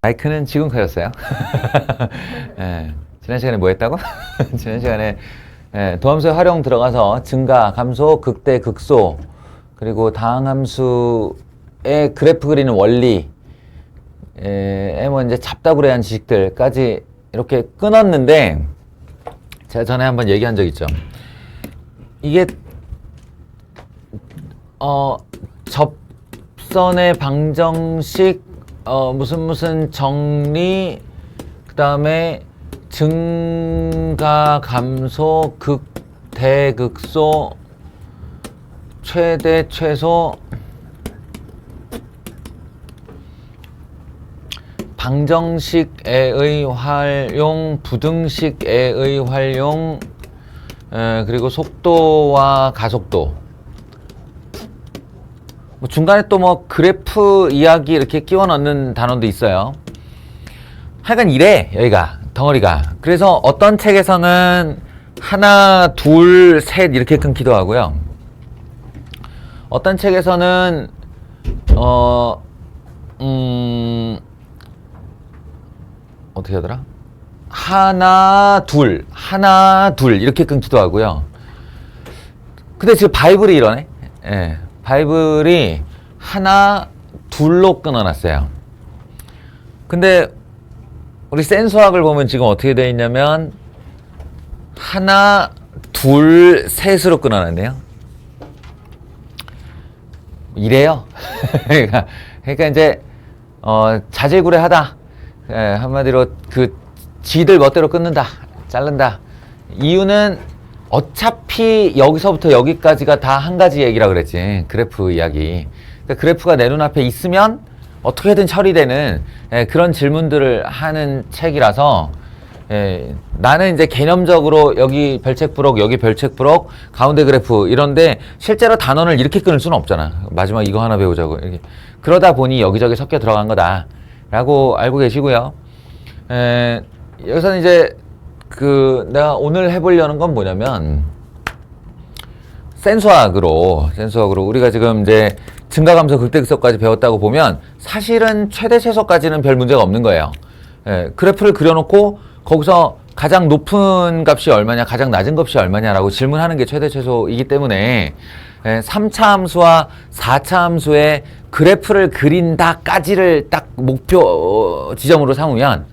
마이크는 지금 켜졌어요. 예, 지난 시간에 뭐 했다고? 지난 시간에 도함수의 활용 들어가서 증가, 감소, 극대, 극소, 그리고 다항함수의 그래프 그리는 원리, 뭐 이제 잡다구레 한 지식들까지 이렇게 끊었는데, 제가 전에 한번 얘기한 적 있죠. 이게 접선의 방정식, 무슨 정리, 그 다음에 증가, 감소, 극, 대극소, 최대, 최소, 방정식의 활용, 부등식의 활용, 그리고 속도와 가속도. 중간에 또 뭐 그래프 이야기 이렇게 끼워 넣는 단어도 있어요. 하여간 이래, 여기가, 덩어리가. 그래서 어떤 책에서는 하나, 둘, 셋 이렇게 끊기도 하고요. 어떤 책에서는 어떻게 하더라? 하나, 둘 이렇게 끊기도 하고요. 근데 지금 바이블이 이러네. 예. 바이블이 하나, 둘로 끊어놨어요. 근데 우리 센수학을 보면 지금 어떻게 되어 있냐면 하나, 둘, 셋으로 끊어놨네요. 이래요. 그러니까 이제 자질구레하다. 한마디로 그 지들 멋대로 끊는다, 자른다. 이유는 어차피 여기서부터 여기까지가 다 한 가지 얘기라 그랬지. 그래프 이야기. 그러니까 그래프가 내 눈앞에 있으면 어떻게든 처리되는 그런 질문들을 하는 책이라서 나는 이제 개념적으로 여기 별책부록, 여기 별책부록, 가운데 그래프 이런데 실제로 단원을 이렇게 끊을 수는 없잖아. 마지막 이거 하나 배우자고. 이렇게. 그러다 보니 여기저기 섞여 들어간 거다 라고 알고 계시고요. 여기서는 이제 내가 오늘 해보려는 건 뭐냐면, 센수학으로 우리가 지금 이제 증가감소, 극대극소까지 배웠다고 보면 사실은 최대 최소까지는 별 문제가 없는 거예요. 그래프를 그려놓고 거기서 가장 높은 값이 얼마냐, 가장 낮은 값이 얼마냐라고 질문하는 게 최대 최소이기 때문에 3차 함수와 4차 함수의 그래프를 그린다까지를 딱 목표 지점으로 삼으면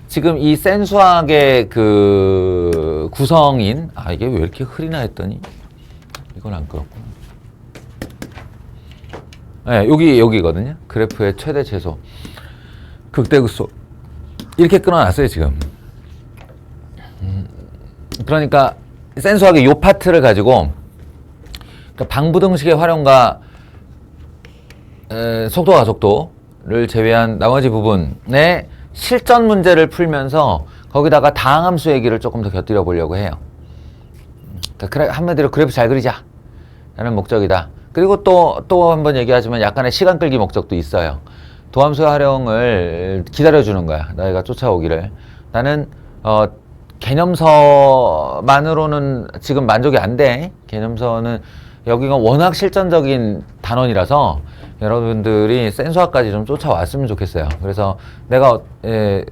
지금 이 센수학의 그 구성인, 이게 왜 이렇게 흐리나 했더니 이건 안 끌었구나. 여기거든요. 그래프의 최대 최소, 극대극소 이렇게 끊어놨어요 지금. 그러니까 센수학의 요 파트를 가지고, 그러니까 방부등식의 활용과 속도 가속도를 제외한 나머지 부분에 실전 문제를 풀면서 거기다가 다항함수 얘기를 조금 더 곁들여 보려고 해요. 그러니까 한마디로 그래프 잘 그리자 라는 목적이다. 그리고 또 한번 얘기하지만 약간의 시간 끌기 목적도 있어요. 도함수 활용을 기다려주는 거야. 너희가 쫓아오기를. 나는 개념서만으로는 지금 만족이 안 돼. 개념서는 여기가 워낙 실전적인 단원이라서 여러분들이 센수학까지 좀 쫓아왔으면 좋겠어요. 그래서 내가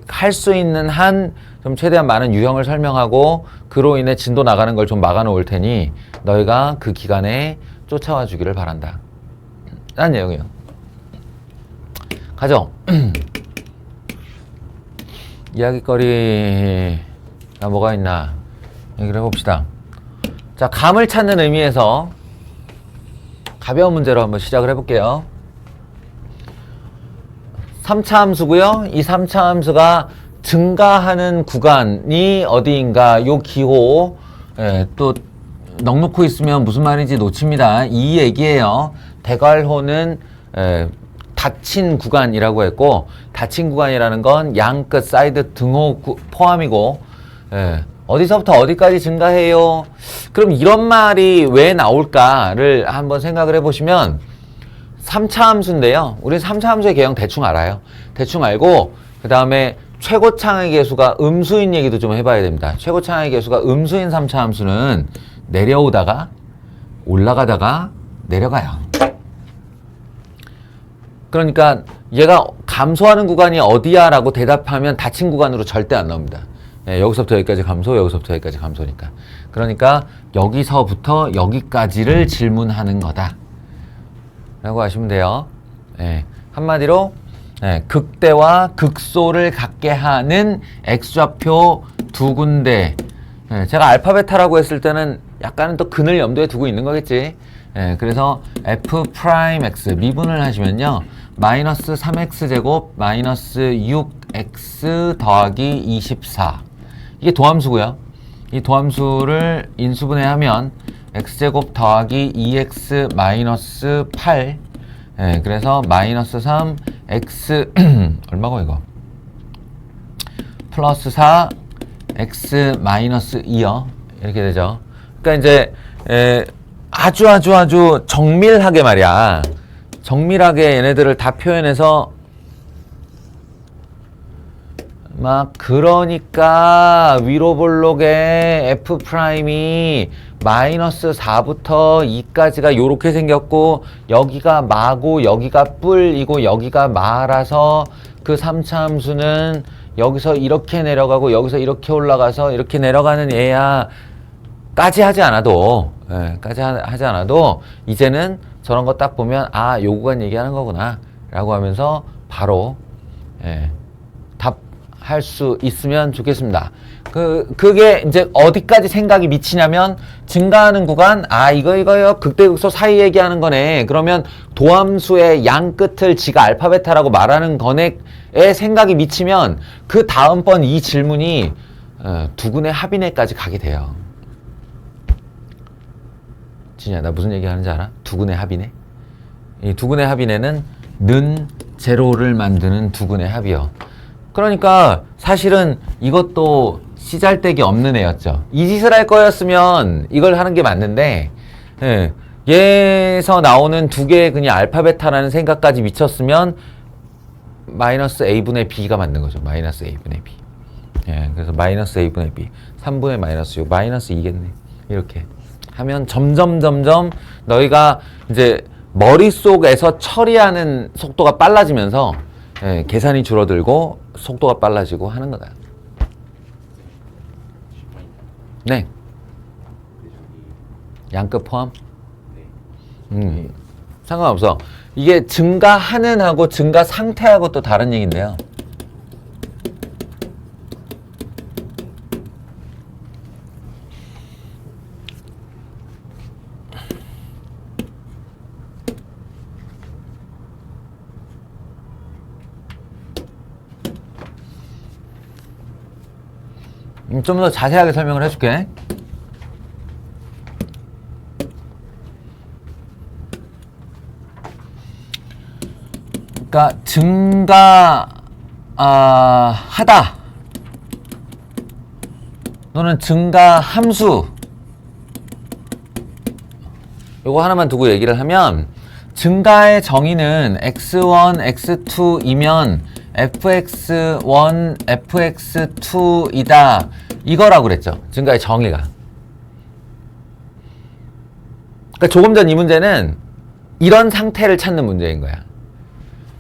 할 수 있는 한 좀 최대한 많은 유형을 설명하고 그로 인해 진도 나가는 걸 좀 막아 놓을 테니 너희가 그 기간에 쫓아와 주기를 바란다 라는 내용이에요. 가죠. 이야기거리가 뭐가 있나 얘기를 해봅시다. 자, 감을 찾는 의미에서 가벼운 문제로 한번 시작을 해볼게요. 3차 함수고요. 이 3차 함수가 증가하는 구간이 어디인가, 요 기호 또 넉놓고 있으면 무슨 말인지 놓칩니다. 이 얘기예요. 대괄호는 닫힌 구간이라고 했고, 닫힌 구간이라는 건 양끝, 사이드, 등호 포함이고, 어디서부터 어디까지 증가해요? 그럼 이런 말이 왜 나올까를 한번 생각을 해보시면 3차 함수인데요. 우리 3차 함수의 개형 대충 알아요. 대충 알고 그 다음에 최고차항의 계수가 음수인 얘기도 좀 해봐야 됩니다. 최고차항의 계수가 음수인 3차 함수는 내려오다가 올라가다가 내려가요. 그러니까 얘가 감소하는 구간이 어디야 라고 대답하면 닫힌 구간으로 절대 안 나옵니다. 예, 여기서부터 여기까지 감소, 여기서부터 여기까지 감소니까. 그러니까 여기서부터 여기까지를 질문하는 거다 라고 하시면 돼요. 예, 한마디로 예, 극대와 극소를 갖게 하는 x좌표 두 군데. 예, 제가 알파 베타라고 했을 때는 약간은 또 근을 염두에 두고 있는 거겠지. 예, 그래서 f 프라임 x 미분을 하시면요. 마이너스 3x제곱 마이너스 6x 더하기 24. 이게 도함수고요. 이 도함수를 인수분해하면 x제곱 더하기 2x 마이너스 8. 예, 그래서 마이너스 3 x 얼마고 이거? 플러스 4 x 마이너스 2요. 이렇게 되죠. 그러니까 이제 아주 정밀하게 말이야. 정밀하게 얘네들을 다 표현해서 막 그러니까 위로 볼록에 f 프라임이 마이너스 4부터 2까지가 요렇게 생겼고 여기가 마고 여기가 뿔이고 여기가 마라서 그 3차 함수는 여기서 이렇게 내려가고 여기서 이렇게 올라가서 이렇게 내려가는 얘야 까지 하지 않아도 하지 않아도 이제는 저런 거 딱 보면 아 요 구간 얘기하는 거구나 라고 하면서 바로 답할 수 있으면 좋겠습니다. 그게 이제 어디까지 생각이 미치냐면 증가하는 구간 이거요 극대극소 사이 얘기하는 거네. 그러면 도함수의 양 끝을 지가 알파 베타라고 말하는 거네에 생각이 미치면 그 다음번 이 질문이 두근의 합의네까지 가게 돼요. 진이야 나 무슨 얘기 하는지 알아? 두근의 합의네. 이 두근의 합의네는 는 제로를 만드는 두근의 합이요. 그러니까 사실은 이것도 씨잘데기 없는 애였죠. 이 짓을 할 거였으면 이걸 하는 게 맞는데 얘에서 나오는 두 개의 그냥 알파 베타라는 생각까지 미쳤으면 마이너스 a분의 b가 맞는 거죠. 마이너스 a분의 b. 그래서 마이너스 a분의 b 3분의 마이너스 6 마이너스 2겠네. 이렇게 하면 점점 너희가 이제 머릿속에서 처리하는 속도가 빨라지면서 계산이 줄어들고 속도가 빨라지고 하는 거다. 네. 양끝 포함? 상관없어. 이게 증가하는 하고 증가 상태하고 또 다른 얘기인데요. 좀 더 자세하게 설명을 해줄게. 그러니까 하다 또는 증가 함수 요거 하나만 두고 얘기를 하면 증가의 정의는 x1, x2이면 fx1, fx2이다 이거라고 그랬죠. 증가의 정의가. 그러니까 조금 전 이 문제는 이런 상태를 찾는 문제인 거야.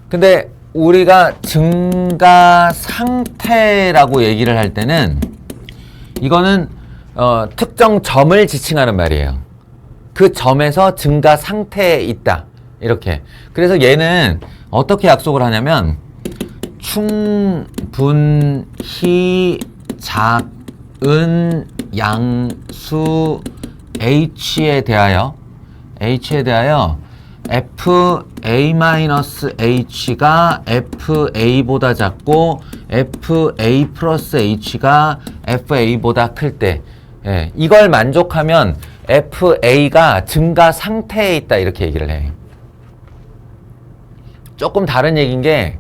근데 우리가 증가 상태라고 얘기를 할 때는 이거는 특정 점을 지칭하는 말이에요. 그 점에서 증가 상태에 있다. 이렇게. 그래서 얘는 어떻게 약속을 하냐면 충분히 작은 양수 h에 대하여 fa-h가 fa보다 작고 fa 플러스 h가 fa보다 클 때 이걸 만족하면 fa가 증가 상태에 있다 이렇게 얘기를 해. 조금 다른 얘기인 게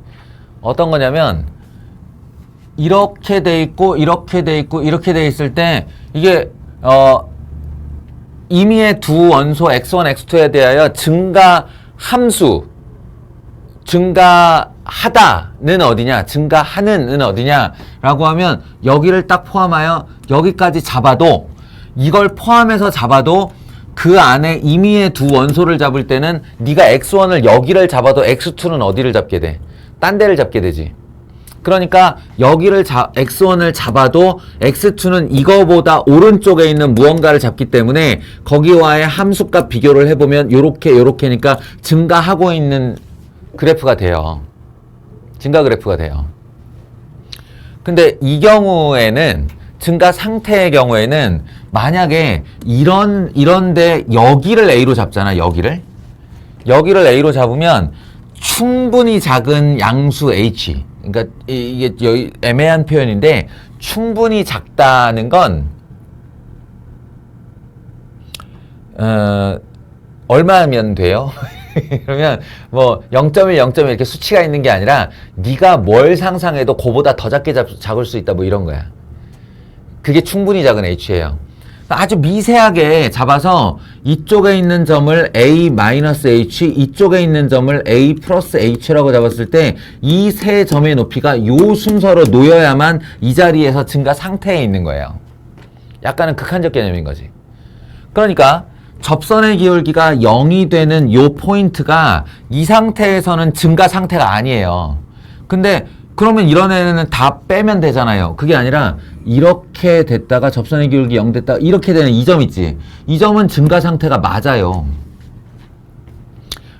어떤 거냐면 이렇게 돼 있고 이렇게 돼 있고 이렇게 돼 있을 때 이게 임의의 두 원소 x1, x2에 대하여 증가 함수 증가하다는 어디냐 증가하는은 어디냐 라고 하면 여기를 딱 포함하여 여기까지 잡아도 이걸 포함해서 잡아도 그 안에 임의의 두 원소를 잡을 때는 네가 x1을 여기를 잡아도 x2는 어디를 잡게 돼? 딴 데를 잡게 되지. 그러니까 여기를 x1을 잡아도 x2는 이거보다 오른쪽에 있는 무언가를 잡기 때문에 거기와의 함수값 비교를 해보면 요렇게니까 증가하고 있는 그래프가 돼요. 증가 그래프가 돼요. 근데 이 경우에는 증가 상태의 경우에는 만약에 이런데 여기를 A로 잡잖아. 여기를 A로 잡으면 충분히 작은 양수 H, 그러니까 이게 애매한 표현인데 충분히 작다는 건 얼마면 돼요? 그러면 뭐 0.1, 0.1 이렇게 수치가 있는 게 아니라 네가 뭘 상상해도 그보다 더 작게 잡을 수 있다 뭐 이런 거야. 그게 충분히 작은 H예요. 아주 미세하게 잡아서 이쪽에 있는 점을 A-H, 이쪽에 있는 점을 A 플러스 H라고 잡았을 때 이 세 점의 높이가 요 순서로 놓여야만 이 자리에서 증가 상태에 있는 거예요. 약간은 극한적 개념인 거지. 그러니까 접선의 기울기가 0이 되는 요 포인트가 이 상태에서는 증가 상태가 아니에요. 근데 그러면 이런 애는 다 빼면 되잖아요. 그게 아니라 이렇게 됐다가 접선의 기울기 0 됐다가 이렇게 되는 이 점 있지. 이 점은 증가 상태가 맞아요.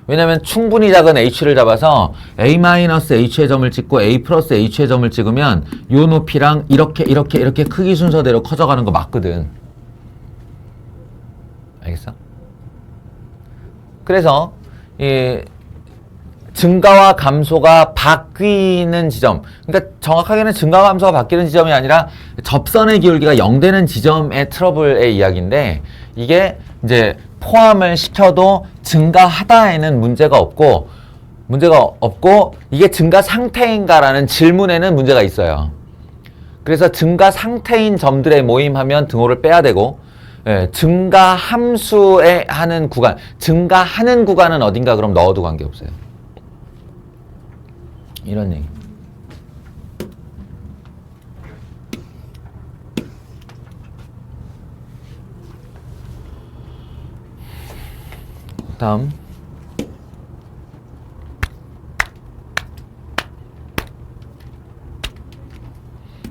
왜냐면 충분히 작은 H를 잡아서 A-H의 점을 찍고 A 플러스 H의 점을 찍으면 요 높이랑 이렇게 크기 순서대로 커져가는 거 맞거든. 알겠어? 그래서 이 증가와 감소가 바뀌는 지점, 그러니까 정확하게는 증가와 감소가 바뀌는 지점이 아니라 접선의 기울기가 0 되는 지점의 트러블의 이야기인데 이게 이제 포함을 시켜도 증가하다에는 문제가 없고 이게 증가 상태인가라는 질문에는 문제가 있어요. 그래서 증가 상태인 점들의 모임하면 등호를 빼야 되고, 증가 함수에 하는 구간, 증가하는 구간은 어딘가 그럼 넣어도 관계없어요. 이런 얘기. 다음.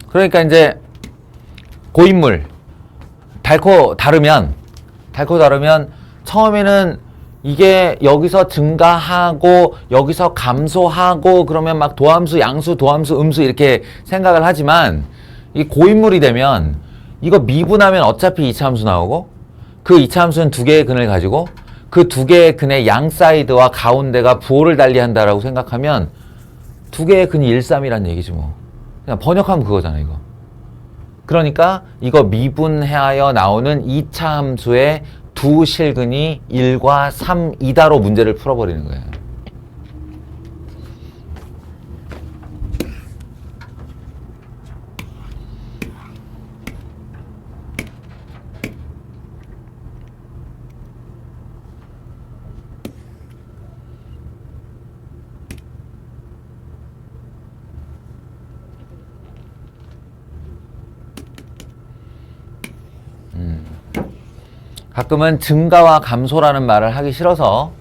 그러니까 이제 고인물 닳고 다르면 처음에는 이게 여기서 증가하고 여기서 감소하고 그러면 막 도함수, 양수, 도함수, 음수 이렇게 생각을 하지만 이 고인물이 되면 이거 미분하면 어차피 이차함수 나오고 그 이차함수는 두 개의 근을 가지고 그 두 개의 근의 양 사이드와 가운데가 부호를 달리한다라고 생각하면 두 개의 근이 1, 3이란 얘기지 뭐. 그냥 번역하면 그거잖아 이거. 그러니까 이거 미분하여 나오는 2차 함수의 두 실근이 1과 3이다로 문제를 풀어버리는 거예요. 가끔은 증가와 감소라는 말을 하기 싫어서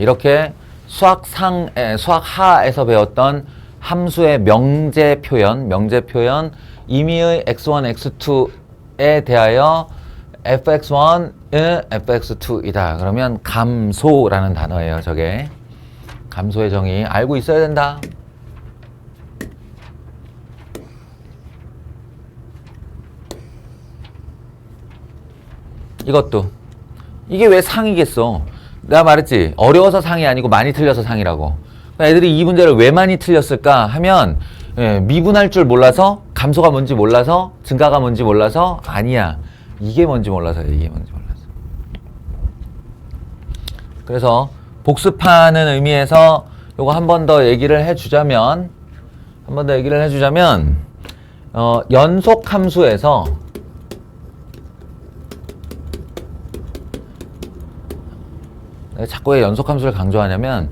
이렇게 수학하에서 배웠던 함수의 명제 표현 임의의 x1, x2에 대하여 fx1은 fx2이다. 그러면 감소라는 단어예요. 저게 감소의 정의 알고 있어야 된다. 이것도 이게 왜 상이겠어? 내가 말했지 어려워서 상이 아니고 많이 틀려서 상이라고. 애들이 이 문제를 왜 많이 틀렸을까 하면 미분할 줄 몰라서, 감소가 뭔지 몰라서, 증가가 뭔지 몰라서, 아니야 이게 뭔지 몰라서. 그래서 복습하는 의미에서 요거 한 번 더 얘기를 해주자면 연속 함수에서 자꾸 왜 연속함수를 강조하냐면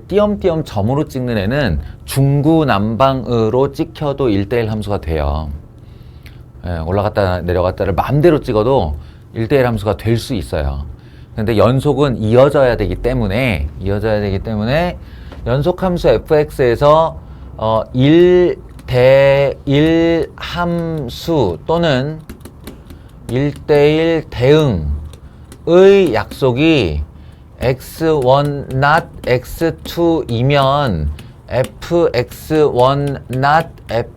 띄엄띄엄 점으로 찍는 애는 중구난방으로 찍혀도 1대1 함수가 돼요. 올라갔다 내려갔다를 마음대로 찍어도 1대1 함수가 될 수 있어요. 근데 연속은 이어져야 되기 때문에 연속함수 fx에서 1대1 함수 또는 1대1 대응의 약속이 x1 not x2이면 fx1 not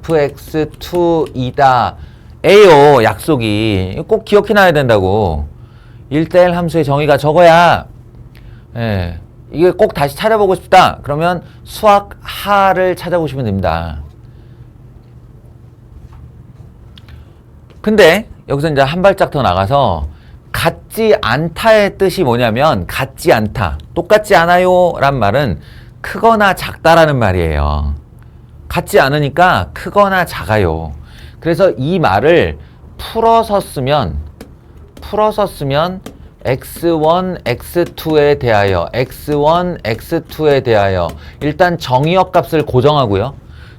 fx2이다 에요. 약속이 꼭 기억해놔야 된다고. 1대1 함수의 정의가 저거야. 예, 이게 꼭 다시 찾아보고 싶다 그러면 수학 하를 찾아보시면 됩니다. 근데 여기서 이제 한 발짝 더 나가서 같지 않다의 뜻이 뭐냐면 같지 않다, 똑같지 않아요 란 말은 크거나 작다라는 말이에요. 같지 않으니까 크거나 작아요. 그래서 이 말을 풀어서 쓰면 x1, x2에 대하여 x1, x2에 대하여 일단 정의역 값을 고정하고요.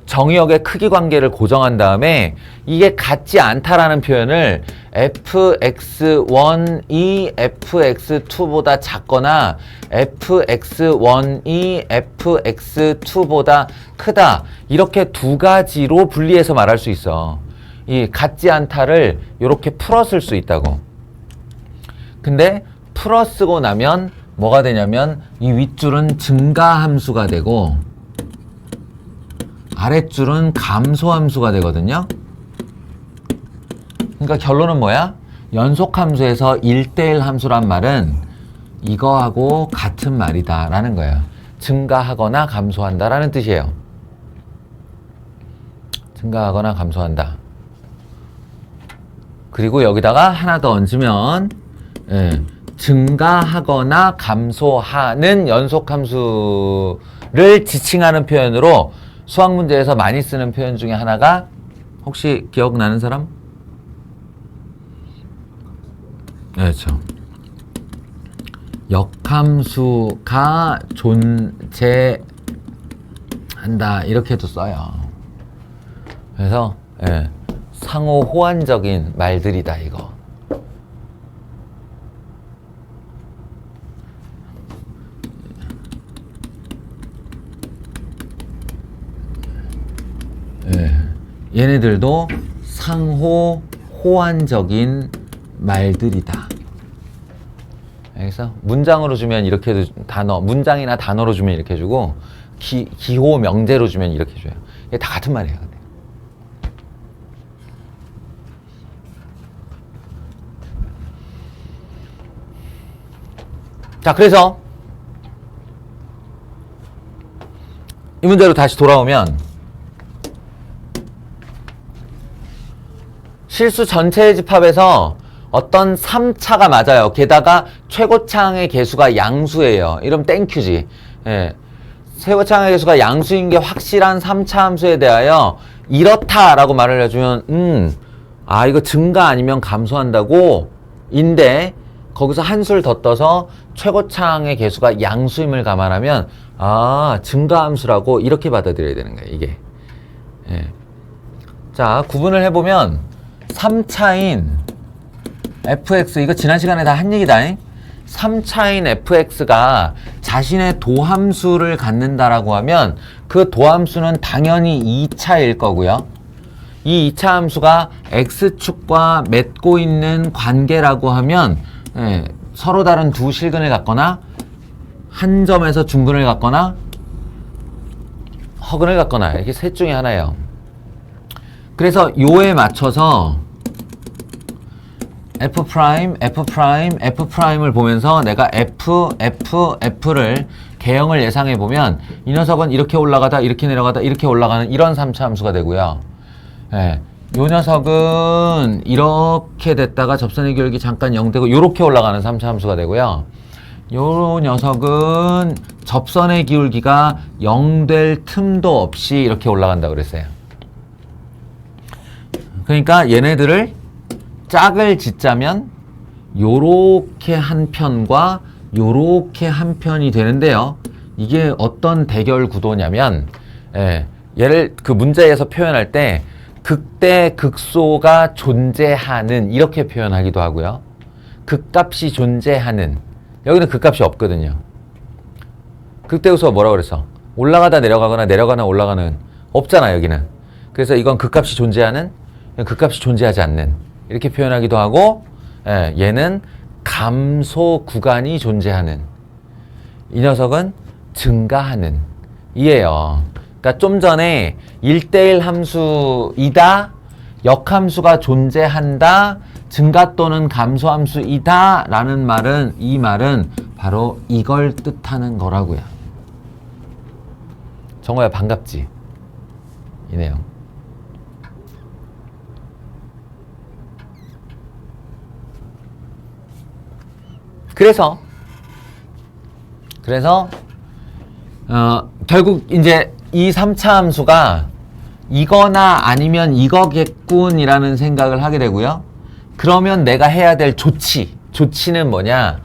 정의역의 크기 관계를 고정한 다음에 이게 같지 않다라는 표현을 fx1이 fx2보다 작거나 fx1이 fx2보다 크다 이렇게 두 가지로 분리해서 말할 수 있어. 이 같지 않다를 이렇게 풀어 쓸 수 있다고. 근데 풀어 쓰고 나면 뭐가 되냐면 이 윗줄은 증가함수가 되고 아랫줄은 감소함수가 되거든요. 그러니까 결론은 뭐야? 연속함수에서 1대1 함수란 말은 이거하고 같은 말이다 라는 거예요. 증가하거나 감소한다 라는 뜻이에요. 증가하거나 감소한다. 그리고 여기다가 하나 더 얹으면 증가하거나 감소하는 연속함수를 지칭하는 표현으로 수학 문제에서 많이 쓰는 표현 중에 하나가 혹시 기억나는 사람? 네, 그렇죠. 역함수가 존재한다 이렇게도 써요. 그래서 상호 호환적인 말들이다 이거. 얘네들도 상호 호환적인 말들이다. 그래서 문장으로 주면 이렇게 단어, 문장이나 단어로 주면 이렇게 주고 기호 명제로 주면 이렇게 줘요. 이게 다 같은 말이에요. 근데. 자, 그래서 이 문제로 다시 돌아오면 실수 전체의 집합에서 어떤 3차가 맞아요. 게다가 최고차항의 개수가 양수예요. 이러면 땡큐지. 최고차항의 개수가 양수인 게 확실한 3차 함수에 대하여 이렇다라고 말을 해주면 이거 증가 아니면 감소한다고 인데 거기서 한 수를 더 떠서 최고차항의 개수가 양수임을 감안하면 증가함수라고 이렇게 받아들여야 되는 거예요. 이게. 자, 구분을 해보면 3차인 fx, 이거 지난 시간에 다 한 얘기다. 3차인 fx가 자신의 도함수를 갖는다라고 하면 그 도함수는 당연히 2차일 거고요. 이 2차 함수가 x축과 맺고 있는 관계라고 하면 서로 다른 두 실근을 갖거나 한 점에서 중근을 갖거나 허근을 갖거나 이렇게 셋 중에 하나예요. 그래서 요에 맞춰서 F'을 보면서 내가 F를 개형을 예상해 보면 이 녀석은 이렇게 올라가다 이렇게 내려가다 이렇게 올라가는 이런 3차 함수가 되고요. 요 녀석은 이렇게 됐다가 접선의 기울기 잠깐 0되고 이렇게 올라가는 3차 함수가 되고요. 요 녀석은 접선의 기울기가 0될 틈도 없이 이렇게 올라간다고 그랬어요. 그러니까 얘네들을 짝을 짓자면 요렇게 한 편과 요렇게 한 편이 되는데요. 이게 어떤 대결 구도냐면 얘를 그 문제에서 표현할 때 극대 극소가 존재하는 이렇게 표현하기도 하고요. 극값이 존재하는, 여기는 극값이 없거든요. 극대 극소가 뭐라고 그랬어? 올라가다 내려가거나 내려가나 올라가는 없잖아 여기는. 그래서 이건 극값이 존재하는, 극값이 존재하지 않는 이렇게 표현하기도 하고, 얘는 감소 구간이 존재하는, 이 녀석은 증가하는 이에요. 그러니까 좀 전에 1대1 함수이다, 역함수가 존재한다, 증가 또는 감소 함수이다 라는 말은, 이 말은 바로 이걸 뜻하는 거라고요. 정호야 반갑지? 이 내용. 그래서 결국 이제 이 3차 함수가 이거나 아니면 이거겠군이라는 생각을 하게 되고요. 그러면 내가 해야 될 조치는 뭐냐?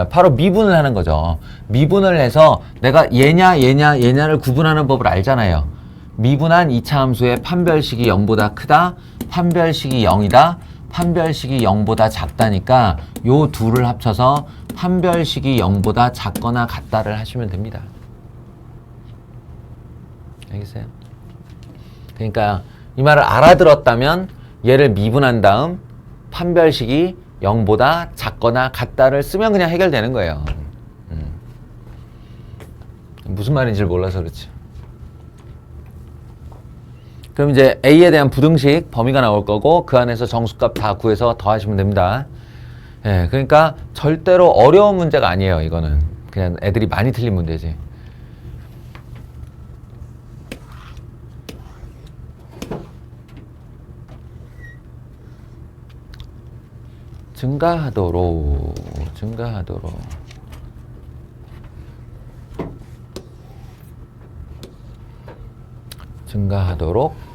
바로 미분을 하는 거죠. 미분을 해서 내가 얘냐를 구분하는 법을 알잖아요. 미분한 2차 함수의 판별식이 0보다 크다, 판별식이 0이다, 판별식이 0보다 작다니까 요 둘을 합쳐서 판별식이 0보다 작거나 같다를 하시면 됩니다. 알겠어요? 그러니까 이 말을 알아들었다면 얘를 미분한 다음 판별식이 0보다 작거나 같다를 쓰면 그냥 해결되는 거예요. 무슨 말인지 몰라서 그렇지. 그럼 이제 A에 대한 부등식 범위가 나올 거고 그 안에서 정수값 다 구해서 더하시면 됩니다. 예, 그러니까 절대로 어려운 문제가 아니에요. 이거는 그냥 애들이 많이 틀린 문제지. 증가하도록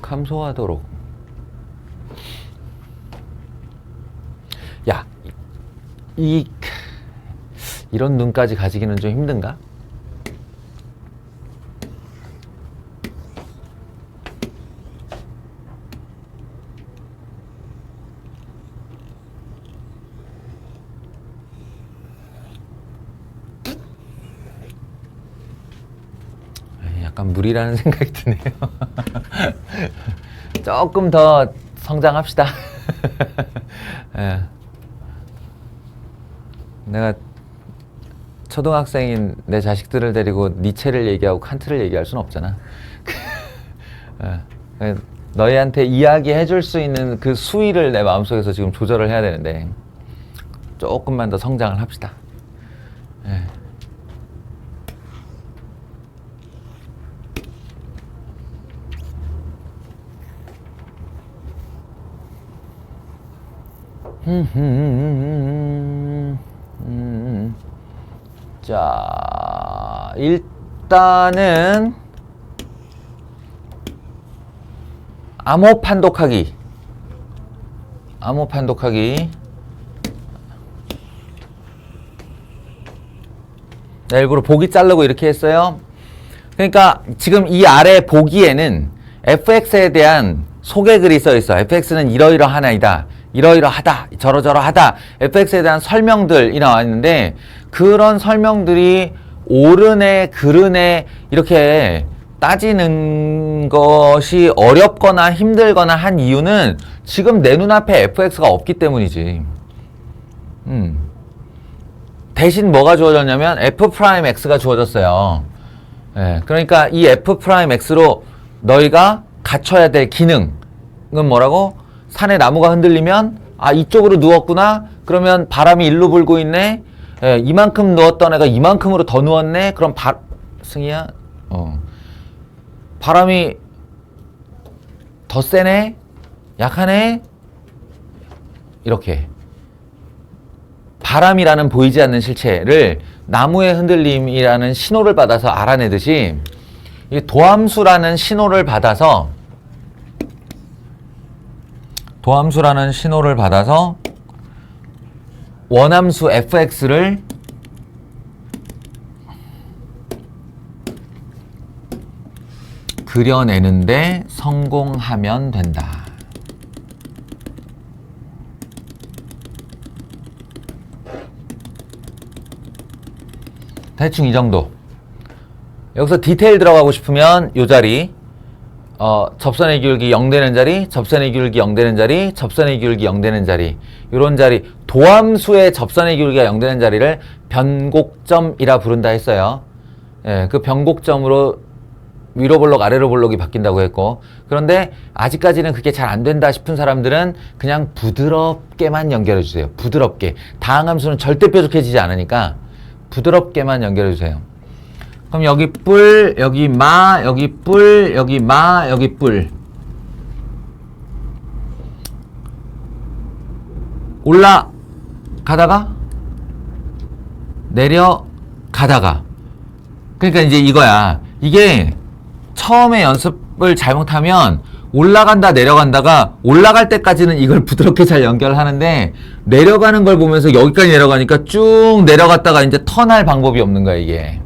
감소하도록. 야, 이런 눈까지 가지기는 좀 힘든가? 약간 무리라는 생각이 드네요. 조금 더 성장합시다. 예. 내가 초등학생인 내 자식들을 데리고 니체를 얘기하고 칸트를 얘기할 수는 없잖아. 예. 너희한테 이야기해 줄 수 있는 그 수위를 내 마음속에서 지금 조절을 해야 되는데 조금만 더 성장을 합시다. 예. 자, 일단은 암호 판독하기. 네, 일부러 보기 자르고 이렇게 했어요. 그러니까 지금 이 아래 보기에는 fx에 대한 소개글이 써 있어. fx는 이러이러하나이다, 이러이러하다, 저러저러하다, fx에 대한 설명들이 나와 있는데 그런 설명들이 옳으네 그르네 이렇게 따지는 것이 어렵거나 힘들거나 한 이유는 지금 내 눈앞에 fx가 없기 때문이지. 대신 뭐가 주어졌냐면 f'x가 주어졌어요. 예, 그러니까 이 f'x로 너희가 갖춰야 될 기능은 뭐라고? 산에 나무가 흔들리면 아 이쪽으로 누웠구나. 그러면 바람이 일로 불고 있네. 예, 이만큼 누웠던 애가 이만큼으로 더 누웠네. 그럼 승희야, 바람이 더 세네, 약하네. 이렇게 바람이라는 보이지 않는 실체를 나무의 흔들림이라는 신호를 받아서 알아내듯이 이 도함수라는 신호를 받아서 원함수 fx를 그려내는데 성공하면 된다. 대충 이 정도. 여기서 디테일 들어가고 싶으면 요 자리 접선의 기울기 0 되는 자리, 접선의 기울기 0 되는 자리, 접선의 기울기 0 되는 자리, 요런 자리, 도함수의 접선의 기울기가 0 되는 자리를 변곡점이라 부른다 했어요. 예, 그 변곡점으로 위로 볼록 아래로 볼록이 바뀐다고 했고, 그런데 아직까지는 그게 잘 안 된다 싶은 사람들은 그냥 부드럽게만 연결해 주세요. 부드럽게. 다항함수는 절대 뾰족해지지 않으니까 부드럽게만 연결해 주세요. 그럼 여기 뿔, 여기 마, 여기 뿔, 여기 마, 여기 뿔. 올라가다가 내려가다가. 그러니까 이제 이거야. 이게 처음에 연습을 잘못하면 올라간다 내려간다가 올라갈 때까지는 이걸 부드럽게 잘 연결하는데 내려가는 걸 보면서 여기까지 내려가니까 쭉 내려갔다가 이제 턴할 방법이 없는 거야, 이게.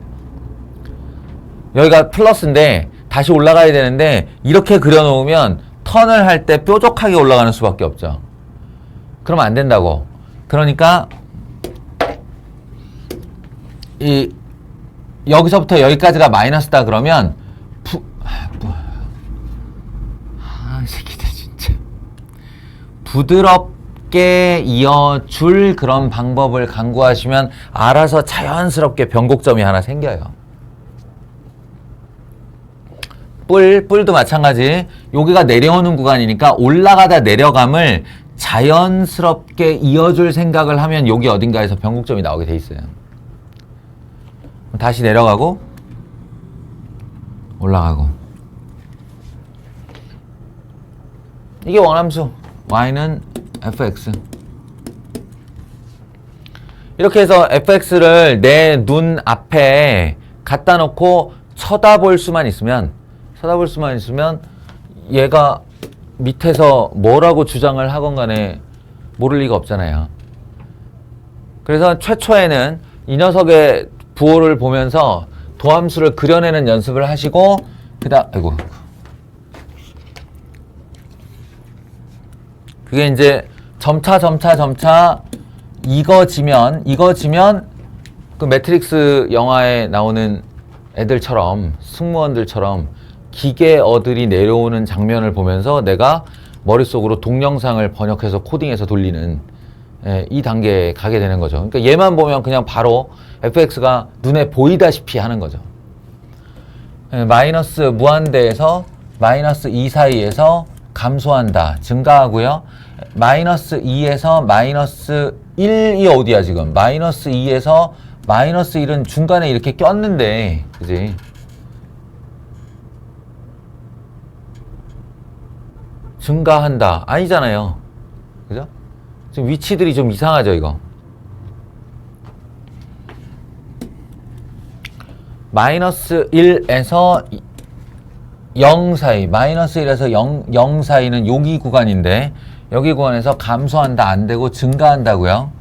여기가 플러스인데 다시 올라가야 되는데 이렇게 그려놓으면 턴을 할 때 뾰족하게 올라가는 수밖에 없죠. 그러면 안 된다고. 그러니까 이 여기서부터 여기까지가 마이너스다 그러면 새끼들 진짜 부드럽게 이어줄 그런 방법을 강구하시면 알아서 자연스럽게 변곡점이 하나 생겨요. 뿔도 마찬가지. 여기가 내려오는 구간이니까 올라가다 내려감을 자연스럽게 이어줄 생각을 하면 여기 어딘가에서 변곡점이 나오게 돼 있어요. 다시 내려가고 올라가고. 이게 원함수. y는 fx. 이렇게 해서 fx를 내 눈 앞에 갖다 놓고 쳐다볼 수만 있으면 얘가 밑에서 뭐라고 주장을 하건 간에 모를 리가 없잖아요. 그래서 최초에는 이 녀석의 부호를 보면서 도함수를 그려내는 연습을 하시고 아이고. 그게 이제 점차 익어지면 그 매트릭스 영화에 나오는 애들처럼, 승무원들처럼 기계어들이 내려오는 장면을 보면서 내가 머릿속으로 동영상을 번역해서 코딩해서 돌리는 이 단계에 가게 되는 거죠. 그러니까 얘만 보면 그냥 바로 fx가 눈에 보이다시피 하는 거죠. 마이너스 무한대에서 마이너스 2 사이에서 감소한다, 증가하고요. 마이너스 2에서 마이너스 1이 어디야 지금? 마이너스 2에서 마이너스 1은 중간에 이렇게 꼈는데, 그지? 증가한다. 아니잖아요. 그죠? 지금 위치들이 좀 이상하죠, 이거. 마이너스 1에서 0 사이, 마이너스 1에서 0 사이는 여기 구간인데, 여기 구간에서 감소한다, 안 되고 증가한다고요.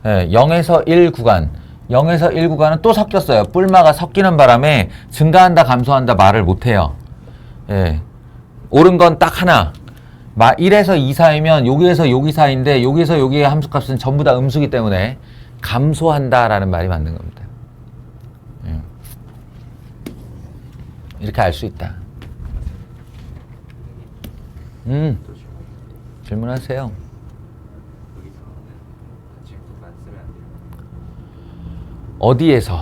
예, 0에서 1 구간. 0에서 1 구간은 또 섞였어요. 뿔마가 섞이는 바람에 증가한다, 감소한다 말을 못해요. 예, 옳은 건 딱 하나. 1에서 2 사이면 여기에서 여기 사이인데 여기에서 여기의 함수값은 전부 다 음수기 때문에 감소한다라는 말이 맞는 겁니다. 예. 이렇게 알 수 있다. 질문하세요. 어디에서?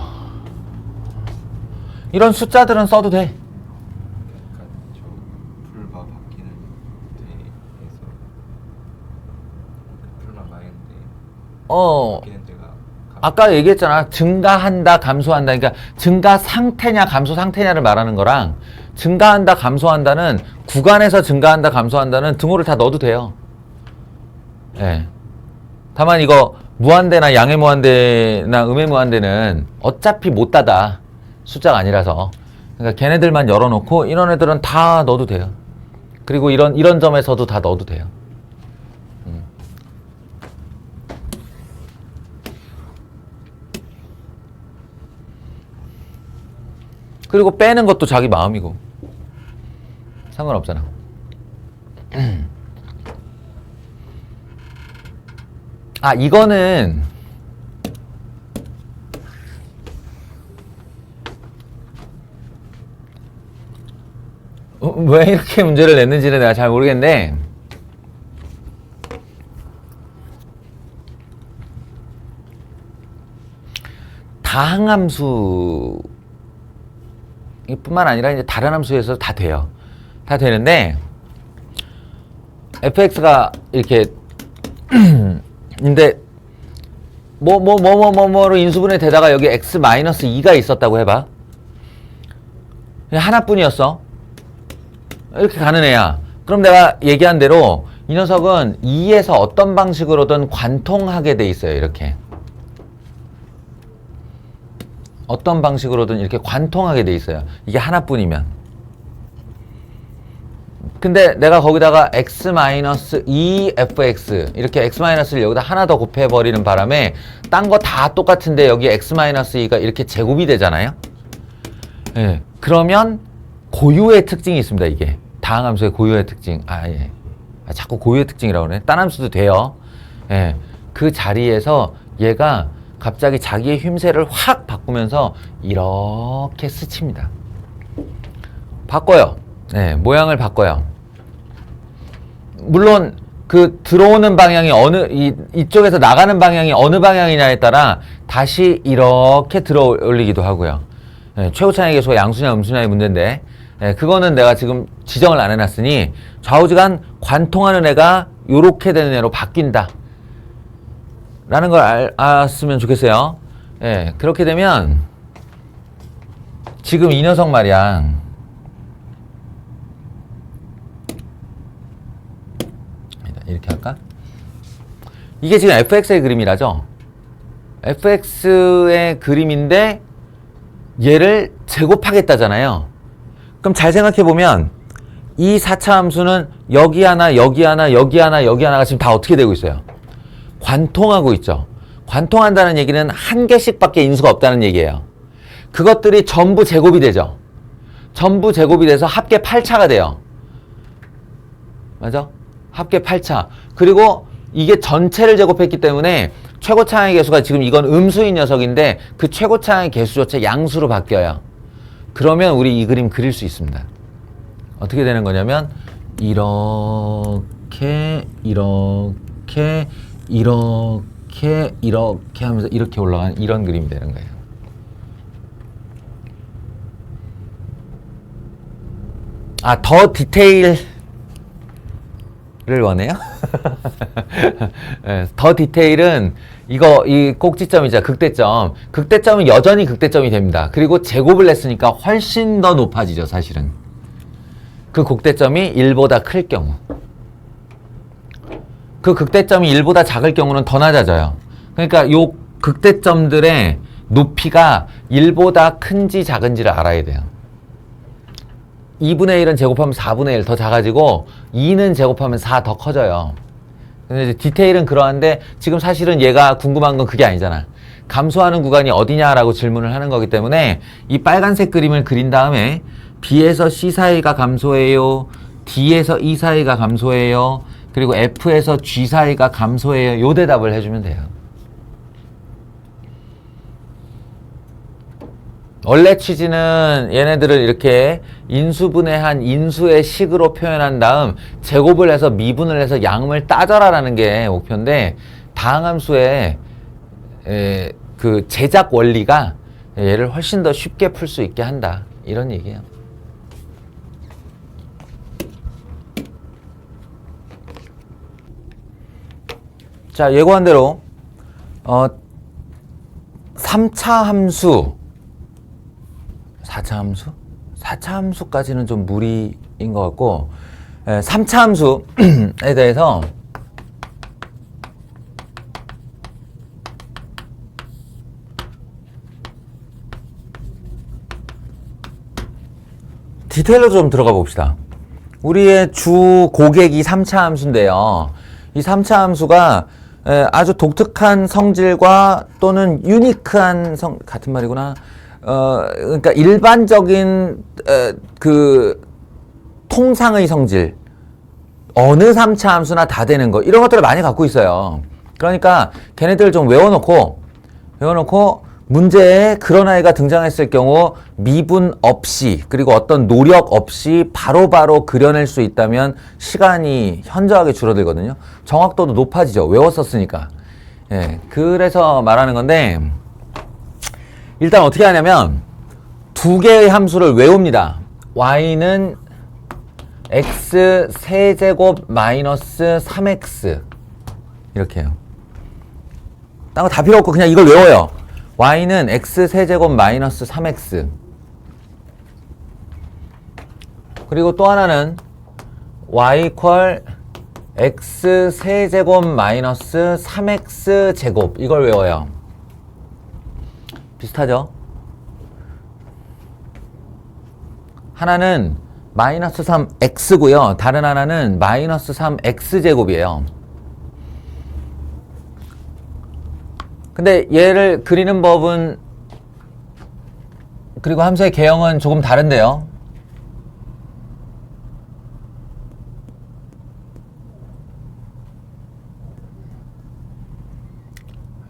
이런 숫자들은 써도 돼. 아까 얘기했잖아. 증가한다, 감소한다. 그러니까 증가 상태냐, 감소 상태냐를 말하는 거랑 증가한다, 감소한다는 구간에서 증가한다, 감소한다는 등호를 다 넣어도 돼요. 예. 다만 이거 무한대나 양의 무한대나 음의 무한대는 어차피 못 닫아. 숫자가 아니라서. 그러니까 걔네들만 열어놓고 이런 애들은 다 넣어도 돼요. 그리고 이런 점에서도 다 넣어도 돼요. 그리고 빼는 것도 자기 마음이고 상관없잖아. 이거는 왜 이렇게 문제를 냈는지는 내가 잘 모르겠는데 다항함수 뿐만 아니라 이제 다른 함수에서 다 돼요. 다 되는데 fx가 이렇게 근데 뭐로 인수분해 되다가 여기 x-2가 있었다고 해봐. 그냥 하나뿐이었어. 이렇게 가는 애야. 그럼 내가 얘기한 대로 이 녀석은 2에서 어떤 방식으로든 관통하게 돼 있어요. 이렇게 어떤 방식으로든 이렇게 관통하게 돼 있어요. 이게 하나뿐이면. 근데 내가 거기다가 x-2fx 이렇게 x-를 여기다 하나 더 곱해버리는 바람에 딴 거 다 똑같은데 여기 x-2가 이렇게 제곱이 되잖아요. 예. 그러면 고유의 특징이 있습니다. 이게 다항함수의 고유의 특징. 예. 자꾸 고유의 특징이라고 그러네. 딴 함수도 돼요. 예. 그 자리에서 얘가 갑자기 자기의 힘세를 확 바꾸면서 이렇게 스칩니다. 바꿔요. 네, 모양을 바꿔요. 물론 그 들어오는 방향이 이쪽에서 나가는 방향이 어느 방향이냐에 따라 다시 이렇게 들어 올리기도 하고요. 네, 최고 차이 계수가 양수냐 음수냐의 문제인데 그거는 내가 지금 지정을 안 해놨으니 좌우지간 관통하는 애가 요렇게 되는 애로 바뀐다 라는 걸 알았으면 좋겠어요. 예, 그렇게 되면 지금 이 녀석 말이야. 이렇게 할까? 이게 지금 fx의 그림이라죠? fx의 그림인데 얘를 제곱하겠다잖아요. 그럼 잘 생각해보면 이 4차 함수는 여기 하나, 여기 하나, 여기 하나, 여기 하나가 지금 다 어떻게 되고 있어요? 관통하고 있죠. 관통한다는 얘기는 한 개씩밖에 인수가 없다는 얘기예요. 그것들이 전부 제곱이 되죠. 전부 제곱이 돼서 합계 8차가 돼요. 맞아? 합계 8차. 그리고 이게 전체를 제곱했기 때문에 최고차항의 개수가 지금 이건 음수인 녀석인데 그 최고차항의 개수조차 양수로 바뀌어요. 그러면 우리 이 그림 그릴 수 있습니다. 어떻게 되는 거냐면 이렇게 하면서 이렇게 올라가는 이런 그림이 되는 거예요. 더 디테일을 원해요? 네, 더 디테일은 이 꼭지점이죠. 극대점. 극대점은 여전히 극대점이 됩니다. 그리고 제곱을 했으니까 훨씬 더 높아지죠, 사실은. 그 극대점이 1보다 클 경우. 그 극대점이 1보다 작을 경우는 더 낮아져요. 그러니까 요 극대점들의 높이가 1보다 큰지 작은지를 알아야 돼요. 2분의 1은 제곱하면 4분의 1 더 작아지고 2는 제곱하면 4 더 커져요. 근데 이제 디테일은 그러한데 지금 사실은 얘가 궁금한 건 그게 아니잖아. 감소하는 구간이 어디냐라고 질문을 하는 거기 때문에 이 빨간색 그림을 그린 다음에 B에서 C 사이가 감소해요. D에서 E 사이가 감소해요. 그리고 F에서 G 사이가 감소해요. 요 대답을 해주면 돼요. 원래 취지는 얘네들을 이렇게 인수분해한 인수의 식으로 표현한 다음 제곱을 해서 미분을 해서 양을 따져라라는 게 목표인데 다항함수의 그 제작 원리가 얘를 훨씬 더 쉽게 풀 수 있게 한다. 이런 얘기예요. 자, 예고한 대로 3차 함수 4차 함수? 4차 함수까지는 좀 무리인 것 같고 3차 함수에 대해서 디테일로 좀 들어가 봅시다. 우리의 주 고객이 3차 함수인데요. 이 3차 함수가 아주 독특한 성질과 또는 유니크한 같은 말이구나. 그러니까 일반적인 그 통상의 성질 어느 3차 함수나 다 되는 거 이런 것들을 많이 갖고 있어요. 그러니까 걔네들을 좀 외워놓고 문제에 그런 아이가 등장했을 경우 미분 없이 그리고 어떤 노력 없이 바로바로 그려낼 수 있다면 시간이 현저하게 줄어들거든요. 정확도도 높아지죠. 외웠었으니까. 예, 그래서 말하는 건데 일단 어떻게 하냐면 두 개의 함수를 외웁니다. y는 x 세제곱 마이너스 3x 이렇게 해요. 딴 거 다 필요 없고 그냥 이걸 외워요. y는 x 세제곱 마이너스 3x 그리고 또 하나는 y 이퀄 x 세제곱 마이너스 3x 제곱 이걸 외워요. 비슷하죠? 하나는 마이너스 3x고요. 다른 하나는 마이너스 3x 제곱이에요. 근데 얘를 그리는 법은 그리고 함수의 개형은 조금 다른데요.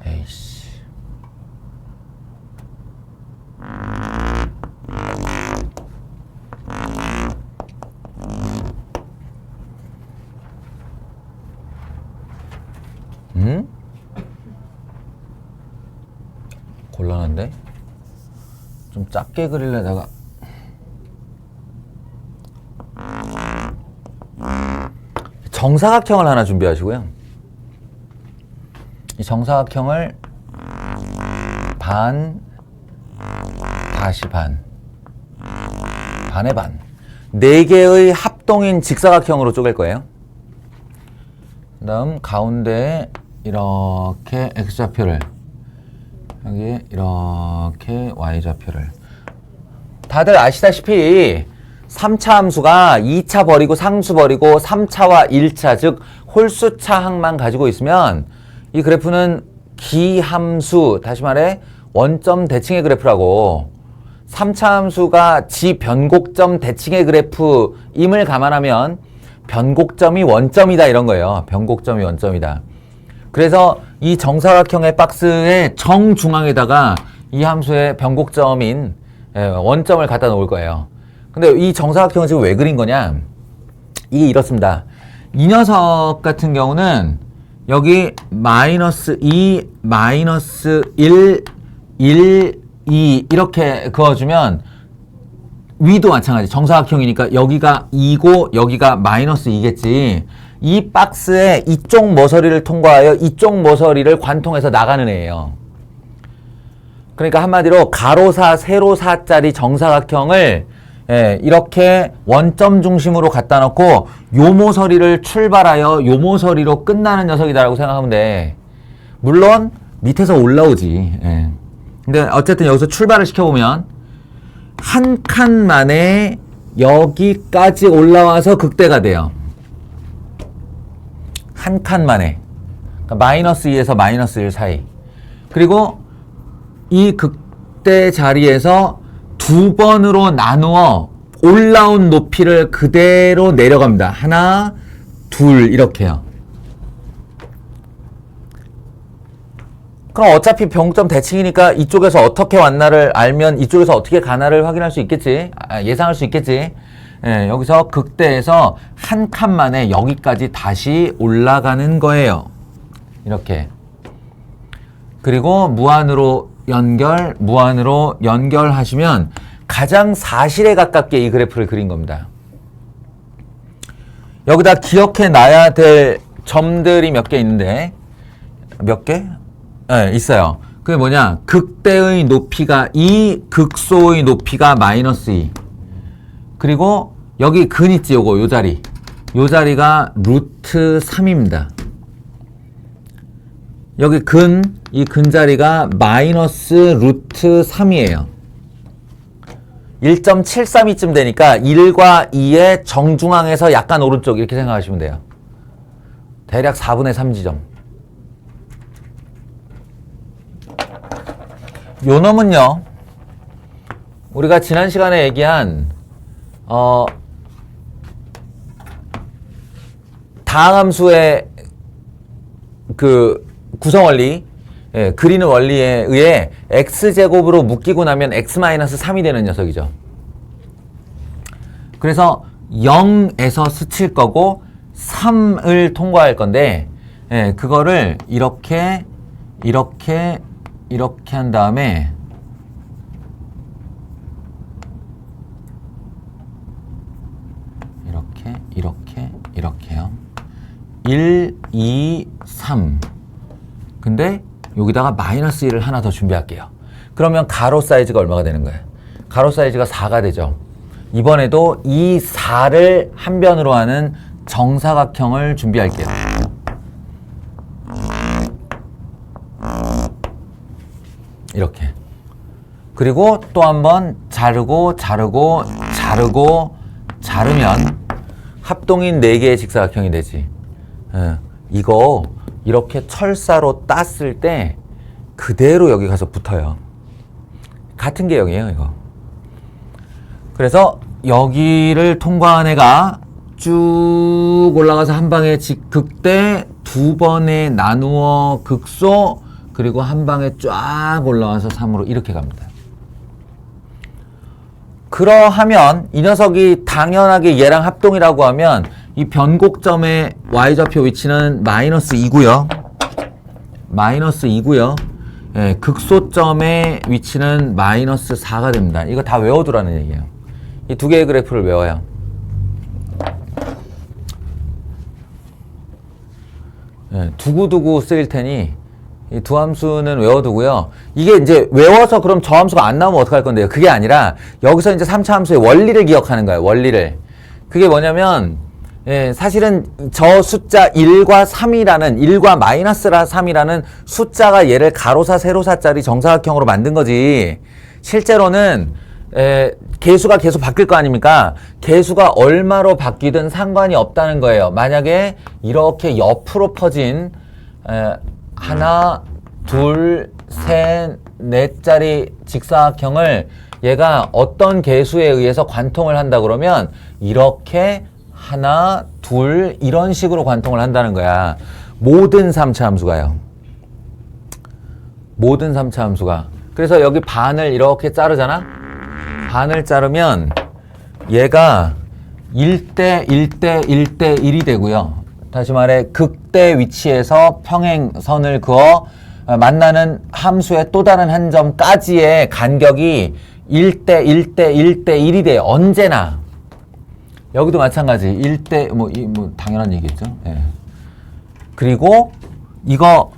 에이씨. 곤란한데? 좀 작게 그리려다가 정사각형을 하나 준비하시고요. 이 정사각형을 반 다시 반의 반 4개의 합동인 직사각형으로 쪼갤 거예요. 그 다음 가운데에 이렇게 x좌표를 여기 이렇게 y좌표를 다들 아시다시피 3차 함수가 2차 버리고 상수 버리고 3차와 1차 즉 홀수차 항만 가지고 있으면 이 그래프는 기함수 다시 말해 원점 대칭의 그래프라고 3차 함수가 지변곡점 대칭의 그래프임을 감안하면 변곡점이 원점이다 이런 거예요. 변곡점이 원점이다. 그래서 이 정사각형의 박스의 정중앙에다가 이 함수의 변곡점인 원점을 갖다 놓을 거예요. 근데 이 정사각형은 지금 왜 그린 거냐? 이게 이렇습니다. 이 녀석 같은 경우는 여기 마이너스 2, 마이너스 1, 1, 2 이렇게 그어주면 위도 마찬가지. 정사각형이니까 여기가 2고 여기가 마이너스 2겠지. 이 박스에 이쪽 모서리를 통과하여 이쪽 모서리를 관통해서 나가는 애예요. 그러니까 한마디로 가로사, 세로사짜리 정사각형을 이렇게 원점 중심으로 갖다 놓고 요 모서리를 출발하여 요 모서리로 끝나는 녀석이다라고 생각하면 돼. 물론 밑에서 올라오지. 근데 어쨌든 여기서 출발을 시켜보면 한 칸 만에 여기까지 올라와서 극대가 돼요. 한 칸 만에. 그러니까 마이너스 2에서 마이너스 1 사이. 그리고 이 극대 자리에서 두 번으로 나누어 올라온 높이를 그대로 내려갑니다. 하나, 둘 이렇게요. 그럼 어차피 변곡점 대칭이니까 이쪽에서 어떻게 왔나를 알면 이쪽에서 어떻게 가나를 확인할 수 있겠지. 예상할 수 있겠지. 여기서 극대에서 한 칸 만에 여기까지 다시 올라가는 거예요. 이렇게. 그리고 무한으로 연결하시면 가장 사실에 가깝게 이 그래프를 그린 겁니다. 여기다 기억해 놔야 될 점들이 몇 개 있는데 몇 개? 네, 있어요. 그게 뭐냐? 극대의 높이가 2, 극소의 높이가 마이너스 2. 그리고 여기 근 있지, 요거, 요 자리. 요 자리가 루트 3입니다. 여기 이 근 자리가 마이너스 루트 3이에요. 1.732쯤 되니까 1과 2의 정중앙에서 약간 오른쪽 이렇게 생각하시면 돼요. 대략 4분의 3 지점. 요 놈은요, 우리가 지난 시간에 얘기한 다항함수의 그 구성원리 예, 그리는 원리에 의해 x제곱으로 묶이고 나면 x-3이 되는 녀석이죠. 그래서 0에서 스칠 거고 3을 통과할 건데, 예, 그거를 이렇게 한 다음에 이렇게요. 1, 2, 3. 근데 여기다가 마이너스 1을 하나 더 준비할게요. 그러면 가로 사이즈가 얼마가 되는 거예요? 가로 사이즈가 4가 되죠. 이번에도 이 4를 한 변으로 하는 정사각형을 준비할게요. 이렇게. 그리고 또 한 번 자르면 합동인 4개의 직사각형이 되지. 이거 이렇게 철사로 땄을 때 그대로 여기 가서 붙어요. 같은 개형이에요, 이거. 그래서 여기를 통과한 애가 쭉 올라가서 한 방에 극대 2번에 나누어 극소, 그리고 한 방에 쫙 올라와서 3으로 이렇게 갑니다. 그러하면 이 녀석이 당연하게 얘랑 합동이라고 하면 이 변곡점의 y좌표 위치는 마이너스 2고요. 예, 극소점의 위치는 마이너스 4가 됩니다. 이거 다 외워두라는 얘기예요. 이 두 개의 그래프를 외워요. 예, 두고두고 쓰일 테니 이 두 함수는 외워두고요. 이게 이제 외워서 그럼 저 함수가 안 나오면 어떡할 건데요? 그게 아니라 여기서 이제 3차 함수의 원리를 기억하는 거예요. 원리를. 그게 뭐냐면, 예, 사실은 저 숫자 1과 3이라는 1과 마이너스 3이라는 숫자가 얘를 가로사 세로사짜리 정사각형으로 만든 거지. 실제로는 개수가 계속 바뀔 거 아닙니까? 개수가 얼마로 바뀌든 상관이 없다는 거예요. 만약에 이렇게 옆으로 퍼진 하나, 둘, 셋, 넷짜리 직사각형을 얘가 어떤 개수에 의해서 관통을 한다 그러면 이렇게 하나, 둘 이런 식으로 관통을 한다는 거야. 모든 3차 함수가요. 모든 3차 함수가. 그래서 여기 반을 이렇게 자르잖아? 반을 자르면 얘가 1대 1대 1대 1이 되고요. 다시 말해 극대 위치에서 평행선을 그어 만나는 함수의 또 다른 한 점까지의 간격이 1대 1대 1대 1이 돼요. 언제나. 여기도 마찬가지. 1대 뭐 당연한 얘기겠죠. 예. 그리고 이거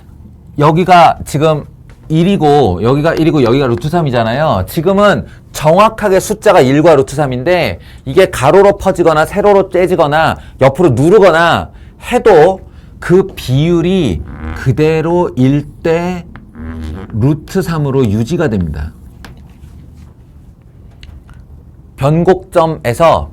여기가 지금 1이고 여기가 1이고 여기가 루트 3이잖아요. 지금은 정확하게 숫자가 1과 루트 3인데 이게 가로로 퍼지거나 세로로 째지거나 옆으로 누르거나 해도 그 비율이 그대로 1대 루트 3으로 유지가 됩니다.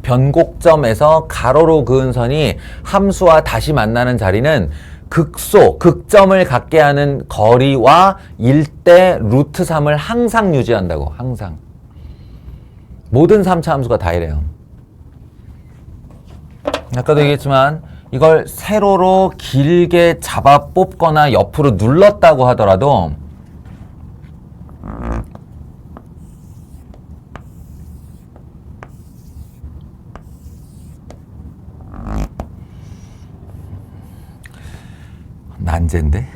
변곡점에서 가로로 그은 선이 함수와 다시 만나는 자리는 극점을 갖게 하는 거리와 1대 루트 3을 항상 유지한다고. 항상. 모든 3차 함수가 다 이래요. 아까도 얘기했지만 이걸 세로로 길게 잡아 뽑거나 옆으로 눌렀다고 하더라도 난제인데?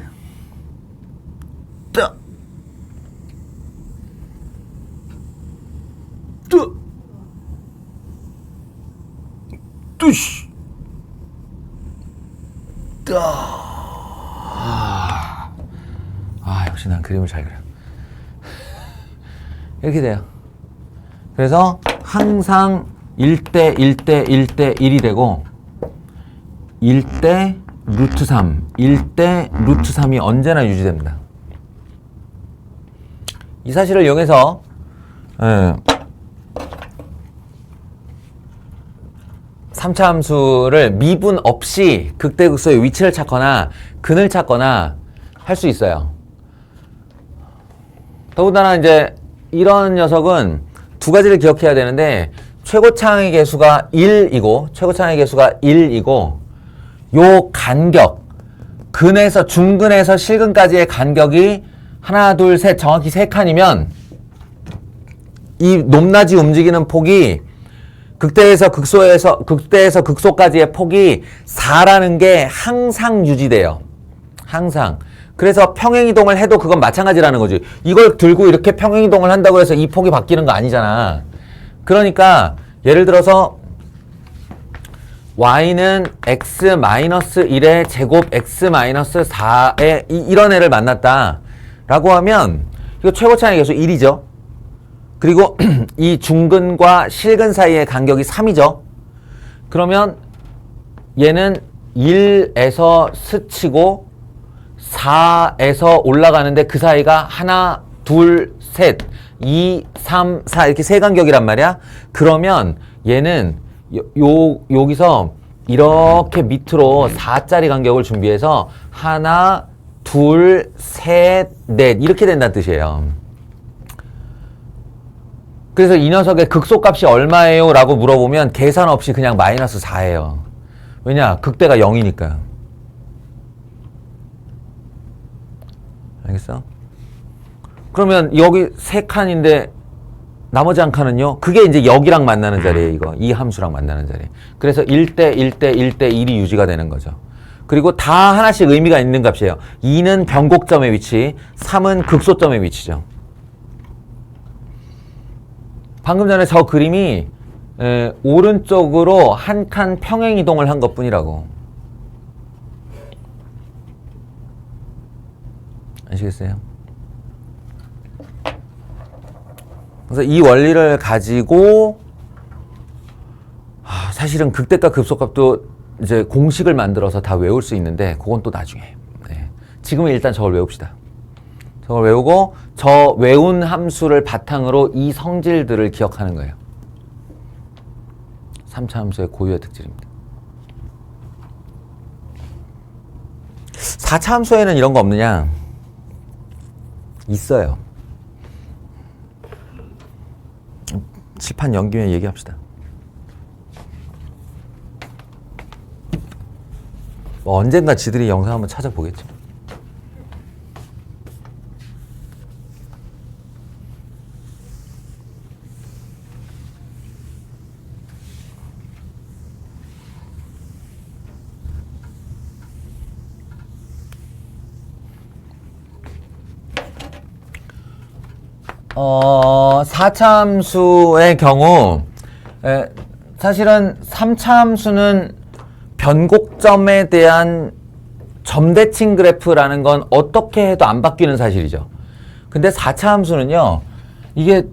뚜시 역시 난 그림을 잘 그려. 이렇게 돼요. 그래서 항상 1대 1대 1대 1이 되고 1대 루트 3, 1대 루트 3이 언제나 유지됩니다. 이 사실을 이용해서 3차 함수를 미분 없이 극대극소의 위치를 찾거나 근을 찾거나 할 수 있어요. 더군다나 이제 이런 녀석은 두 가지를 기억해야 되는데 최고차항의 개수가 1이고 요 간격, 근에서 중근에서 실근까지의 간격이 하나, 둘, 셋, 정확히 3칸이면 이 높낮이 움직이는 폭이 극대에서 극소까지의 폭이 4라는 게 항상 유지돼요. 항상. 그래서 평행이동을 해도 그건 마찬가지라는 거지. 이걸 들고 이렇게 평행이동을 한다고 해서 이 폭이 바뀌는 거 아니잖아. 그러니까 예를 들어서 y는 x-1의 제곱 x-4의 이런 애를 만났다 라고 하면 이거 최고차의 계수 1이죠. 그리고 이 중근과 실근 사이의 간격이 3이죠. 그러면 얘는 1에서 스치고 4에서 올라가는데 그 사이가 하나, 둘, 셋, 2, 3, 4 이렇게 세 간격이란 말이야. 그러면 얘는 여기서 이렇게 밑으로 4짜리 간격을 준비해서 하나, 둘, 셋, 넷 이렇게 된다는 뜻이에요. 그래서 이 녀석의 극소값이 얼마예요? 라고 물어보면 계산 없이 그냥 마이너스 4예요. 왜냐? 극대가 0이니까요. 알겠어? 그러면 여기 3칸인데 나머지 한 칸은요? 그게 이제 여기랑 만나는 자리예요, 이거. 이 함수랑 만나는 자리. 그래서 1대 1대 1대 1이 유지가 되는 거죠. 그리고 다 하나씩 의미가 있는 값이에요. 2는 변곡점의 위치, 3은 극소점의 위치죠. 방금 전에 저 그림이 오른쪽으로 한 칸 평행 이동을 한 것뿐이라고. 아시겠어요? 그래서 이 원리를 가지고 사실은 극대값 급소값도 이제 공식을 만들어서 다 외울 수 있는데 그건 또 나중에. 네. 지금은 일단 저걸 외웁시다. 저걸 외우고 저 외운 함수를 바탕으로 이 성질들을 기억하는 거예요. 3차 함수의 고유의 특질입니다. 4차 함수에는 이런 거 없느냐? 있어요. 칠판 연기면 얘기합시다. 뭐 언젠가 지들이 영상 한번 찾아보겠죠. 사차함수의 경우 사실은 3차함수는 변곡점에 대한 점대칭 그래프라는 건 어떻게 해도 안 바뀌는 사실이죠. 근데 4차함수는요. 이게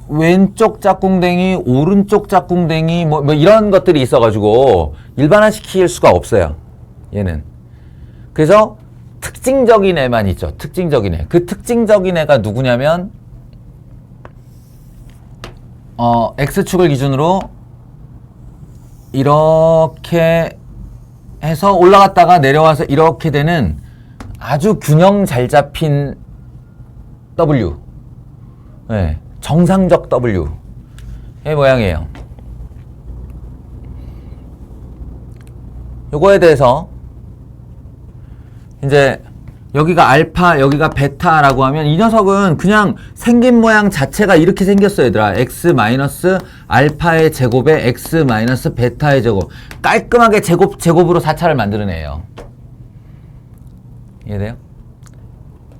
왼쪽 짝꿍댕이, 오른쪽 짝꿍댕이 뭐 이런 것들이 있어가지고 일반화시킬 수가 없어요. 얘는. 그래서 특징적인 애만 있죠. 특징적인 애. 그 특징적인 애가 누구냐면 X축을 기준으로 이렇게 해서 올라갔다가 내려와서 이렇게 되는 아주 균형 잘 잡힌 W. 네, 정상적 W의 모양이에요. 요거에 대해서 이제 여기가 알파, 여기가 베타라고 하면 이 녀석은 그냥 생긴 모양 자체가 이렇게 생겼어, 얘들아. x 마이너스 알파의 제곱에 x 마이너스 베타의 제곱. 깔끔하게 제곱으로 4차를 만드는 애예요. 이해돼요?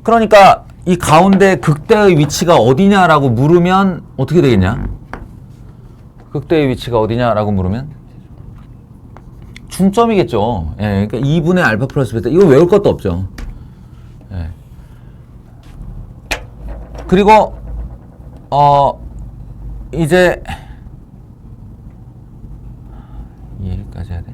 그러니까 이 가운데 극대의 위치가 어디냐라고 물으면 어떻게 되겠냐? 극대의 위치가 어디냐라고 물으면 중점이겠죠. 예, 그러니까 2분의 알파 플러스 베타. 이거 외울 것도 없죠. 예. 그리고 이제 이해까지 해야 돼.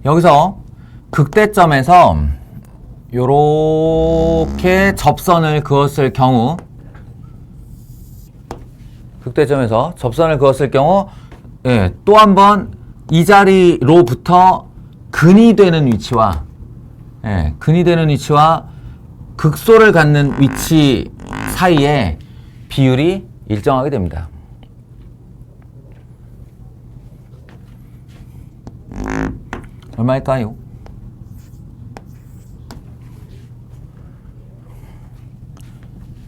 여기서 극대점에서 요렇게 접선을 그었을 경우, 극대점에서 접선을 그었을 경우, 예, 또 한 번 이 자리로부터 근이 되는 위치와 예, 근이 되는 위치와 극소를 갖는 위치 사이에 비율이 일정하게 됩니다. 얼마일까요?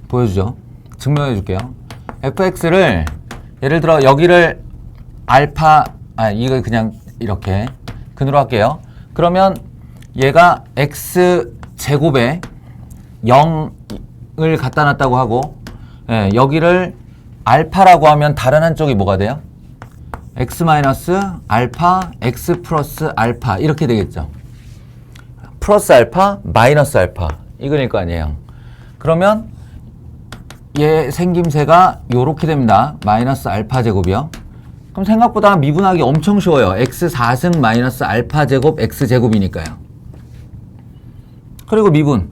보여주죠. 증명해 줄게요. fx를 예를 들어 여기를 알파, 이거 그냥 이렇게 근으로 할게요. 그러면 얘가 x 제곱에 0을 갖다 놨다고 하고, 예, 여기를 알파라고 하면 다른 한쪽이 뭐가 돼요? x 마이너스 알파, x 플러스 알파 이렇게 되겠죠. 플러스 알파, 마이너스 알파 이거일 거 아니에요. 그러면 얘 생김새가 요렇게 됩니다. 마이너스 알파 제곱이요. 그럼 생각보다 미분하기 엄청 쉬워요. x 4승 마이너스 알파 제곱 x 제곱이니까요. 그리고 미분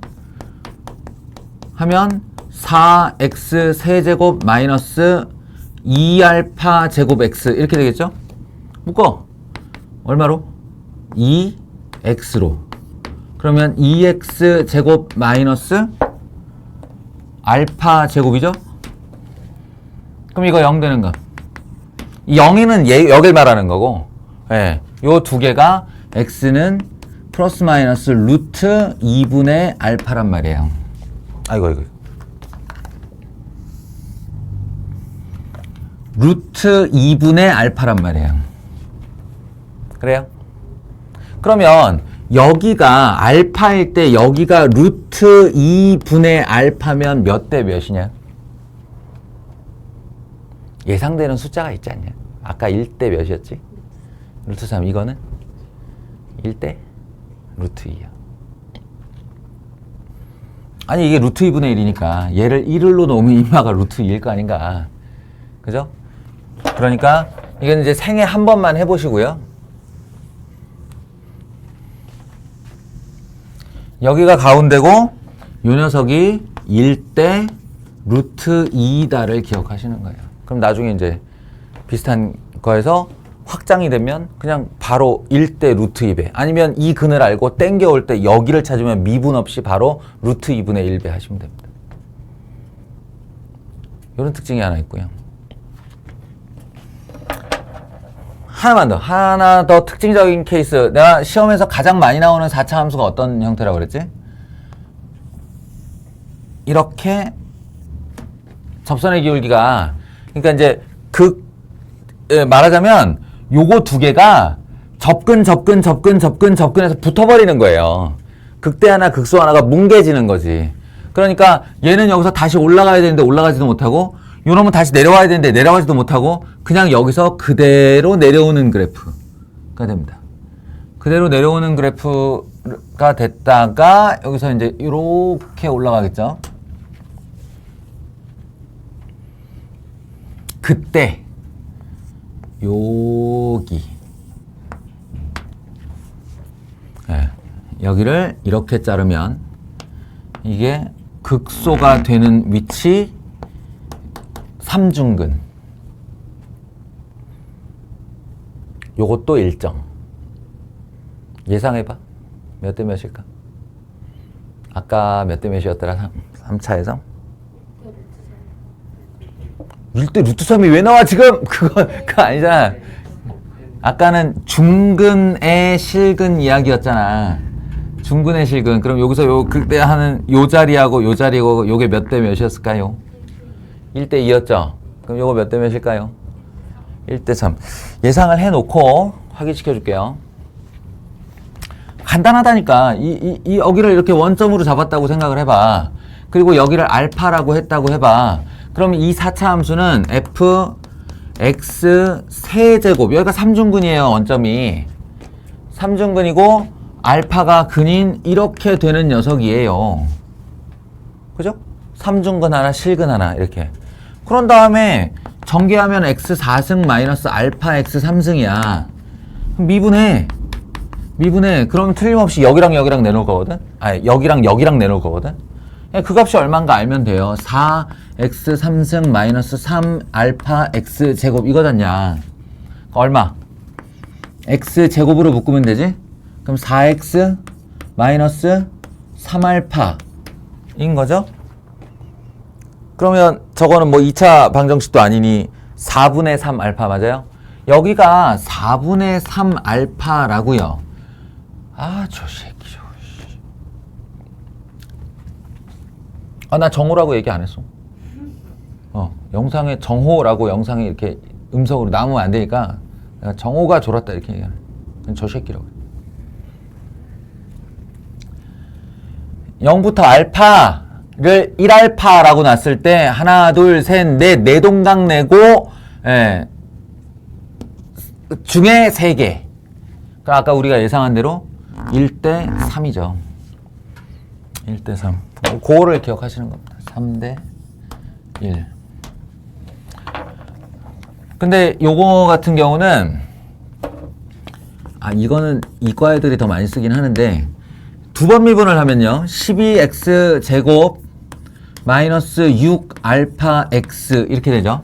하면 4x 세제곱 마이너스 2알파 제곱 x 이렇게 되겠죠? 묶어. 얼마로? 2x로. 그러면 2x 제곱 마이너스 알파 제곱이죠? 그럼 이거 0 되는 거. 이 0이는 여길 말하는 거고, 예, 요 두 개가 x는 플러스 마이너스 루트 2분의 알파란 말이에요. 아이고. 루트 2분의 알파란 말이에요. 그래요? 그러면 여기가 알파일 때 여기가 루트 2분의 알파면 몇 대 몇이냐? 예상되는 숫자가 있지 않냐? 아까 1대 몇이었지? 루트 3. 이거는 1대 루트 2야. 아니 이게 루트 2분의 1이니까 얘를 1로 놓으면 이마가 루트 2일 거 아닌가. 그죠? 그러니까 이건 이제 생애 한 번만 해보시고요. 여기가 가운데고 요 녀석이 1대 루트 2다를 기억하시는 거예요. 그럼 나중에 이제 비슷한 거에서 확장이 되면 그냥 바로 1대 루트 2배, 아니면 이 근을 알고 땡겨올 때 여기를 찾으면 미분 없이 바로 루트 2분의 1배 하시면 됩니다. 이런 특징이 하나 있고요. 하나 더 특징적인 케이스. 내가 시험에서 가장 많이 나오는 4차 함수가 어떤 형태라고 그랬지? 이렇게 접선의 기울기가, 그러니까 이제 말하자면 요거 두 개가 접근해서 붙어버리는 거예요. 극대 하나, 극소 하나가 뭉개지는 거지. 그러니까 얘는 여기서 다시 올라가야 되는데 올라가지도 못하고, 요놈은 다시 내려와야 되는데 내려가지도 못하고, 그냥 여기서 그대로 내려오는 그래프가 됩니다. 그대로 내려오는 그래프가 됐다가 여기서 이제 이렇게 올라가겠죠. 그때 여기, 네, 여기를 이렇게 자르면 이게 극소가 되는 위치 3중근, 요것도 일정. 예상해봐. 몇 대 몇일까? 아까 몇 대 몇이었더라? 3차에서? 1대 루트 3이 왜 나와 지금? 그거 아니잖아. 아까는 중근의 실근 이야기였잖아. 중근의 실근. 그럼 여기서 그때 하는 요 자리하고 요 자리고 요게 몇 대 몇이었을까요? 1대 2였죠? 그럼 요거 몇 대 몇일까요? 1대 3. 예상을 해놓고 확인시켜 줄게요. 간단하다니까. 여기를 이렇게 원점으로 잡았다고 생각을 해봐. 그리고 여기를 알파라고 했다고 해봐. 그럼 이 4차 함수는 f x 세제곱, 여기가 3중근이에요. 원점이 3중근이고 알파가 근인 이렇게 되는 녀석이에요. 그죠? 3중근 하나, 실근 하나 이렇게. 그런 다음에 전개하면 x 4승 마이너스 알파 x 3승이야. 미분해. 그럼 틀림없이 여기랑 여기랑 내놓을 거거든? 아니, 여기랑 여기랑 내놓을 거거든? 그 값이 얼마인가 알면 돼요. 4x 3승 마이너스 3 알파 x 제곱 이거잖냐. 얼마? x 제곱으로 묶으면 되지? 그럼 4x 마이너스 3알파인 거죠. 그러면 저거는 뭐 2차 방정식도 아니니 4분의 3 알파 맞아요? 여기가 4분의 3 알파라고요. 아, 저 새끼. 아, 나 정호라고 얘기 안 했어. 영상에 정호라고 영상에 이렇게 음성으로 나오면 안 되니까 내가 정호가 졸았다 이렇게 얘기하는. 저 새끼라고. 0부터 알파를 1알파라고 놨을 때 하나, 둘, 셋, 넷, 네 동강 내고 중에 3개. 그러니까 아까 우리가 예상한 대로 1대 3이죠. 1대 3. 그거를 기억하시는 겁니다. 3대 1. 근데 요거 같은 경우는 이거는 이과 애들이 더 많이 쓰긴 하는데 두 번 미분을 하면요. 12x 제곱 마이너스 6알파 x 이렇게 되죠.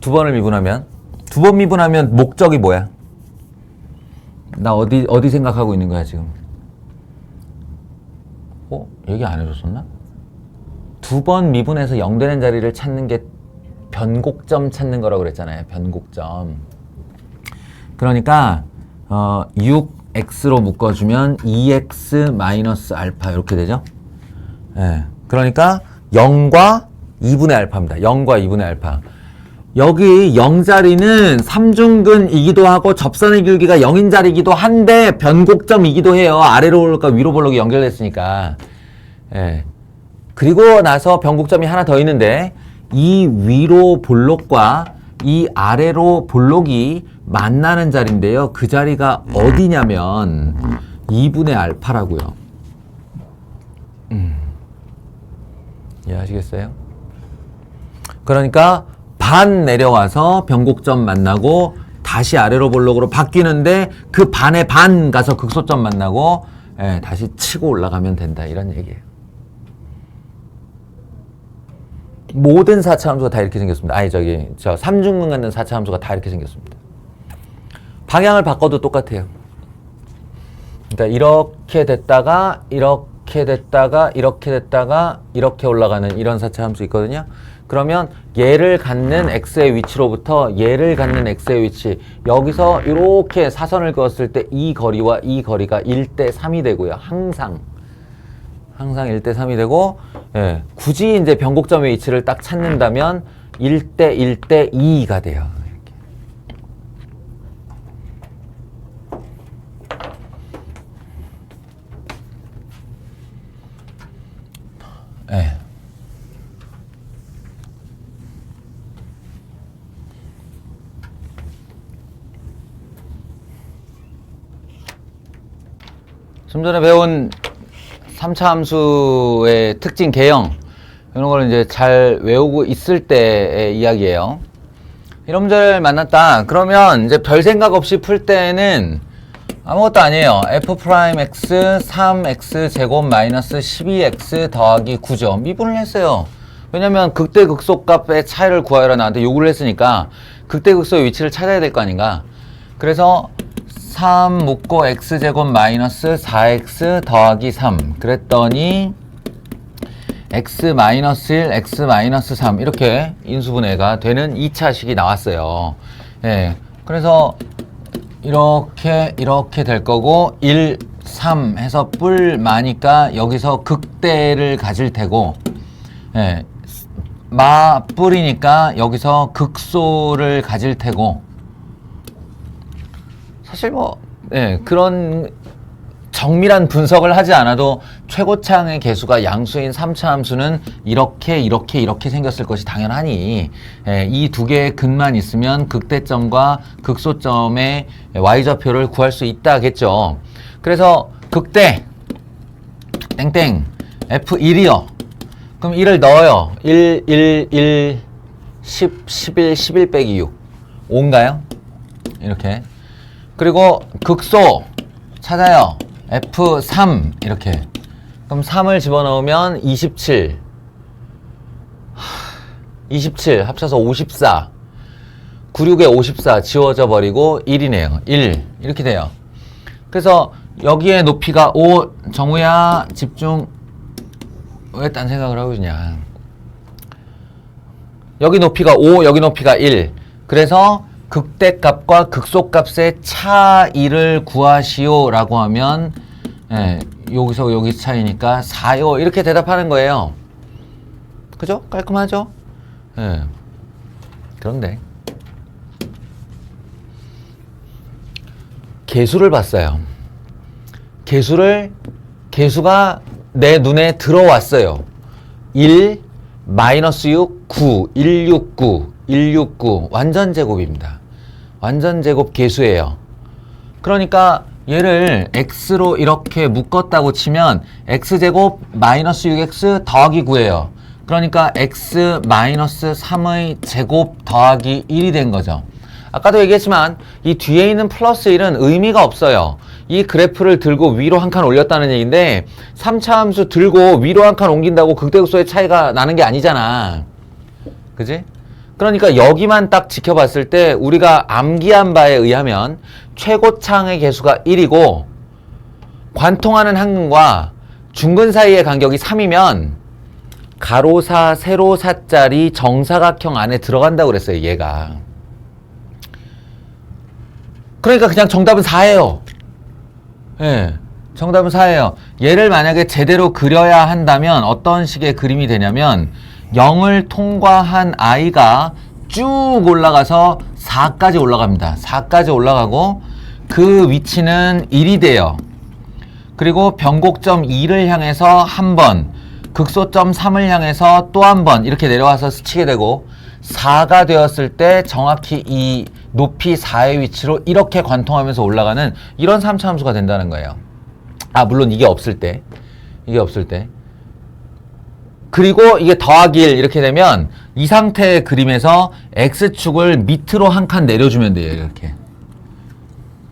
두 번을 미분하면. 두 번 미분하면 목적이 뭐야? 나 어디 생각하고 있는 거야 지금? 얘기 안 해줬었나? 두 번 미분해서 0 되는 자리를 찾는 게 변곡점 찾는 거라고 그랬잖아요. 변곡점. 그러니까 6x로 묶어주면 2x 마이너스 알파 이렇게 되죠. 예. 그러니까 0과 2분의 알파입니다. 0과 2분의 알파. 여기 0자리는 삼중근이기도 하고 접선의 길기가 0인 자리이기도 한데 변곡점이기도 해요. 아래로 볼록과 위로 볼록이 연결됐으니까. 예. 그리고 나서 변곡점이 하나 더 있는데 이 위로 볼록과 이 아래로 볼록이 만나는 자리인데요. 그 자리가 어디냐면 2분의 알파라고요. 이해하시겠어요? 그러니까 반 내려와서 변곡점 만나고 다시 아래로 볼록으로 바뀌는데 그 반의 반 가서 극소점 만나고 다시 치고 올라가면 된다 이런 얘기예요. 모든 4차 함수가 다 이렇게 생겼습니다. 저 삼중근 갖는 4차 함수가 다 이렇게 생겼습니다. 방향을 바꿔도 똑같아요. 그러니까 이렇게 됐다가 이렇게 됐다가 이렇게 됐다가 이렇게 올라가는 이런 4차 함수 있거든요. 그러면 얘를 갖는 x의 위치로부터 얘를 갖는 x의 위치 여기서 이렇게 사선을 그었을 때 이 거리와 이 거리가 1대 3이 되고요. 항상 1대 3이 되고 굳이 이제 변곡점의 위치를 딱 찾는다면 1대 1대 2가 돼요. 이렇게. 좀 전에 배운 3차 함수의 특징 개형 이런 걸 이제 잘 외우고 있을 때의 이야기예요. 이런 문제를 만났다. 그러면 이제 별 생각 없이 풀 때는 아무것도 아니에요. f'(x) 3x 제곱 마이너스 12x 더하기 9죠. 미분을 했어요. 왜냐면 극대극소값의 차이를 구하여라 나한테 요구를 했으니까 극대극소의 위치를 찾아야 될 거 아닌가. 그래서 3 묶고 x제곱 마이너스 4x 더하기 3 그랬더니 x 마이너스 1, x 마이너스 3 이렇게 인수분해가 되는 2차식이 나왔어요. 그래서 이렇게 될 거고 1, 3 해서 뿔 마니까 여기서 극대를 가질 테고 마 뿔이니까 여기서 극소를 가질 테고 사실 그런 정밀한 분석을 하지 않아도 최고차항의 개수가 양수인 3차 함수는 이렇게 생겼을 것이 당연하니 이 두 개의 근만 있으면 극대점과 극소점의 y좌표를 구할 수 있다겠죠. 그래서 극대 땡땡 f1이요. 그럼 1을 넣어요. 1, 10, 11, 11 빼기 6 5인가요? 이렇게. 그리고 극소 찾아요. F3 이렇게. 그럼 3을 집어넣으면 27 합쳐서 54 96에 54 지워져 버리고 1이네요. 1 이렇게 돼요. 그래서 여기에 높이가 5. 정우야 집중. 왜 딴 생각을 하고 있냐. 여기 높이가 5, 여기 높이가 1. 그래서 극대값과 극소값의 차이를 구하시오 라고 하면 여기서 여기 차이니까 4요 이렇게 대답하는 거예요. 그죠? 깔끔하죠? 그런데 계수를 봤어요. 계수가 내 눈에 들어왔어요. 1, 마이너스 6, 9, 169, 169 완전 제곱입니다. 완전 제곱 계수예요. 그러니까 얘를 x로 이렇게 묶었다고 치면 x제곱 마이너스 6x 더하기 9예요. 그러니까 x 마이너스 3의 제곱 더하기 1이 된 거죠. 아까도 얘기했지만 이 뒤에 있는 플러스 1은 의미가 없어요. 이 그래프를 들고 위로 한 칸 올렸다는 얘기인데 3차 함수 들고 위로 한 칸 옮긴다고 극대극소의 차이가 나는 게 아니잖아. 그지? 그러니까 여기만 딱 지켜봤을 때 우리가 암기한 바에 의하면 최고창의 개수가 1이고 관통하는 한근과 중근 사이의 간격이 3이면 가로사, 세로사짜리 정사각형 안에 들어간다고 그랬어요, 얘가. 그러니까 그냥 정답은 4예요. 예, 정답은 4예요. 얘를 만약에 제대로 그려야 한다면 어떤 식의 그림이 되냐면 0을 통과한 i가 쭉 올라가서 4까지 올라갑니다. 4까지 올라가고 그 위치는 1이 돼요. 그리고 변곡점 2를 향해서 한 번, 극소점 3을 향해서 또 한 번 이렇게 내려와서 스치게 되고 4가 되었을 때 정확히 이 높이 4의 위치로 이렇게 관통하면서 올라가는 이런 3차 함수가 된다는 거예요. 아, 물론 이게 없을 때. 그리고 이게 더하기 1 이렇게 되면 이 상태의 그림에서 x축을 밑으로 한 칸 내려주면 돼요. 이렇게.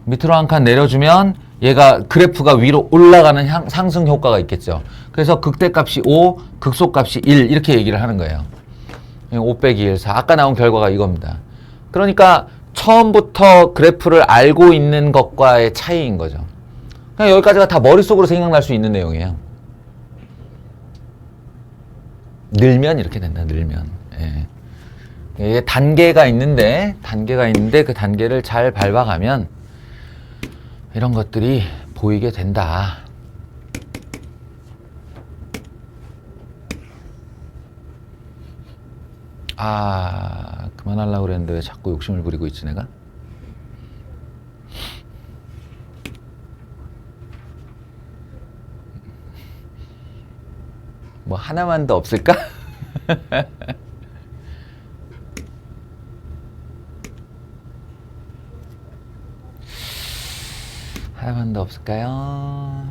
밑으로 한 칸 내려주면 얘가 그래프가 위로 올라가는 상승 효과가 있겠죠. 그래서 극대값이 5, 극소값이 1 이렇게 얘기를 하는 거예요. 5 빼기 1, 4. 아까 나온 결과가 이겁니다. 그러니까 처음부터 그래프를 알고 있는 것과의 차이인 거죠. 그냥 여기까지가 다 머릿속으로 생각날 수 있는 내용이에요. 늘면 이렇게 된다. 늘면. 예. 이게 단계가 있는데 그 단계를 잘 밟아가면 이런 것들이 보이게 된다. 아, 그만하려고 그랬는데 왜 자꾸 욕심을 부리고 있지 내가? 뭐 하나만 더 없을까? 하나만 더 없을까요?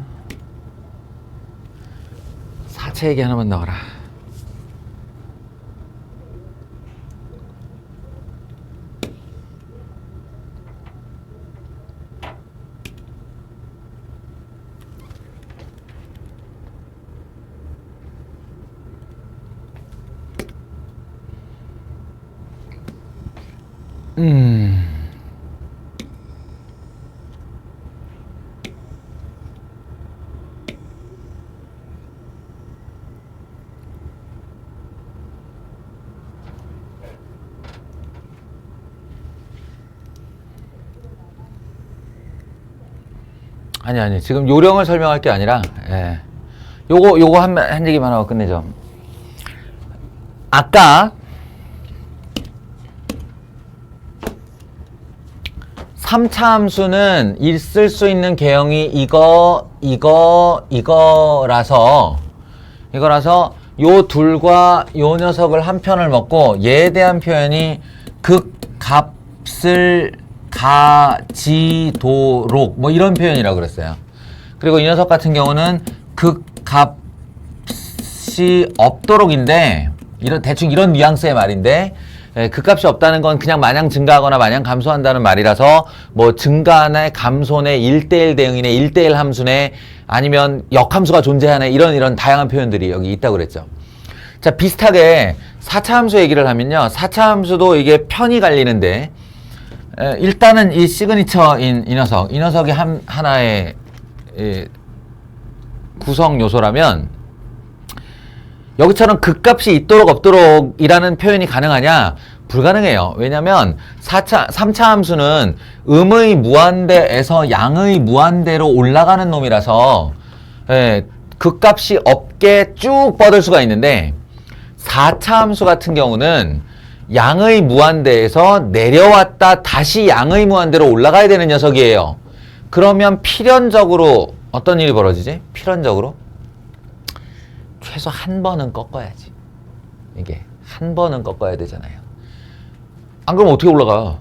사채 얘기 하나만 나와라. 아니 지금 요령을 설명할 게 아니라 요거 한 얘기만 하고 끝내죠. 아까 3차 함수는 있을 수 있는 개형이 이거라서 요 둘과 요 녀석을 한 편을 먹고 얘에 대한 표현이 극값을 가지도록 뭐 이런 표현이라고 그랬어요. 그리고 이 녀석 같은 경우는 극값이 없도록인데 대충 이런 뉘앙스의 말인데 극값이 없다는 건 그냥 마냥 증가하거나 마냥 감소한다는 말이라서 뭐 증가네, 감소네, 1대1 대응이네, 1대1 함수네, 아니면 역함수가 존재하네, 이런 다양한 표현들이 여기 있다고 그랬죠. 자, 비슷하게 4차 함수 얘기를 하면요. 4차 함수도 이게 편이 갈리는데 일단은 이 시그니처인 이 녀석이 하나의 구성 요소라면 여기처럼 극값이 있도록 없도록이라는 표현이 가능하냐? 불가능해요. 왜냐하면 3차 함수는 음의 무한대에서 양의 무한대로 올라가는 놈이라서 극값이 없게 쭉 뻗을 수가 있는데 4차 함수 같은 경우는 양의 무한대에서 내려왔다 다시 양의 무한대로 올라가야 되는 녀석이에요. 그러면 필연적으로 어떤 일이 벌어지지? 필연적으로 최소 한 번은 꺾어야지. 이게 한 번은 꺾어야 되잖아요. 안 그러면 어떻게 올라가?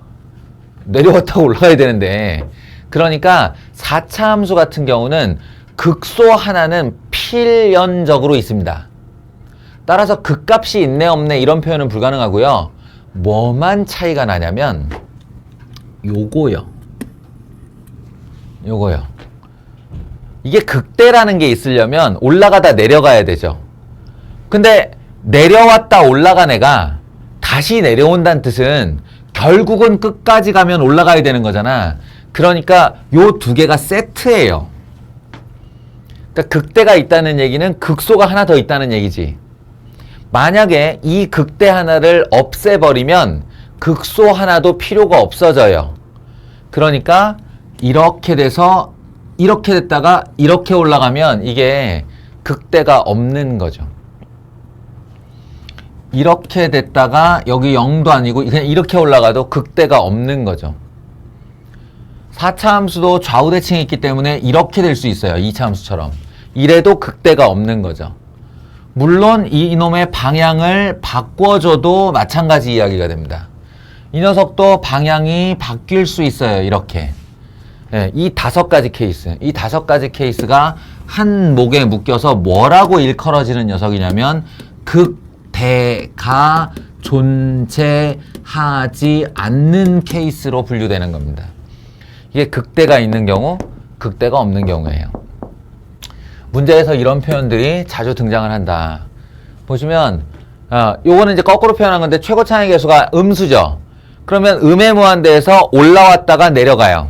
내려왔다고 올라가야 되는데. 그러니까 4차 함수 같은 경우는 극소 하나는 필연적으로 있습니다. 따라서 극값이 있네 없네 이런 표현은 불가능하고요. 뭐만 차이가 나냐면 요거요. 이게 극대라는 게 있으려면 올라가다 내려가야 되죠. 근데 내려왔다 올라간 애가 다시 내려온다는 뜻은 결국은 끝까지 가면 올라가야 되는 거잖아. 그러니까 요 두 개가 세트예요. 그러니까 극대가 있다는 얘기는 극소가 하나 더 있다는 얘기지. 만약에 이 극대 하나를 없애버리면 극소 하나도 필요가 없어져요. 그러니까 이렇게 돼서 이렇게 됐다가 이렇게 올라가면 이게 극대가 없는 거죠. 이렇게 됐다가 여기 0도 아니고 그냥 이렇게 올라가도 극대가 없는 거죠. 4차 함수도 좌우 대칭이 있기 때문에 이렇게 될 수 있어요. 2차 함수처럼. 이래도 극대가 없는 거죠. 물론 이놈의 방향을 바꿔줘도 마찬가지 이야기가 됩니다. 이 녀석도 방향이 바뀔 수 있어요. 이렇게. 이 5가지 케이스. 이 5가지 케이스가 한 목에 묶여서 뭐라고 일컬어지는 녀석이냐면 극대가 존재하지 않는 케이스로 분류되는 겁니다. 이게 극대가 있는 경우, 극대가 없는 경우예요. 문제에서 이런 표현들이 자주 등장을 한다. 보시면 요거는 이제 거꾸로 표현한 건데 최고 차이 계수가 음수죠. 그러면 음의 무한대에서 올라왔다가 내려가요.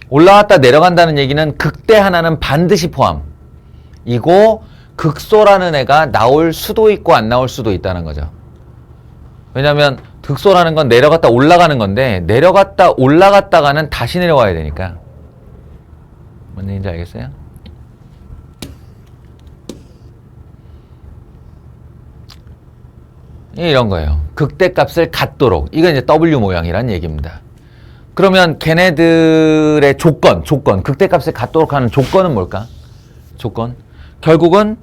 올라왔다 내려간다는 얘기는 극대 하나는 반드시 포함이고 극소라는 애가 나올 수도 있고 안 나올 수도 있다는 거죠. 왜냐하면 극소라는 건 내려갔다 올라가는 건데 내려갔다 올라갔다가는 다시 내려와야 되니까. 뭔 얘기인지 알겠어요? 이런 거예요. 극대값을 갖도록. 이건 이제 W 모양이란 얘기입니다. 그러면 걔네들의 조건, 극대값을 갖도록 하는 조건은 뭘까? 조건. 결국은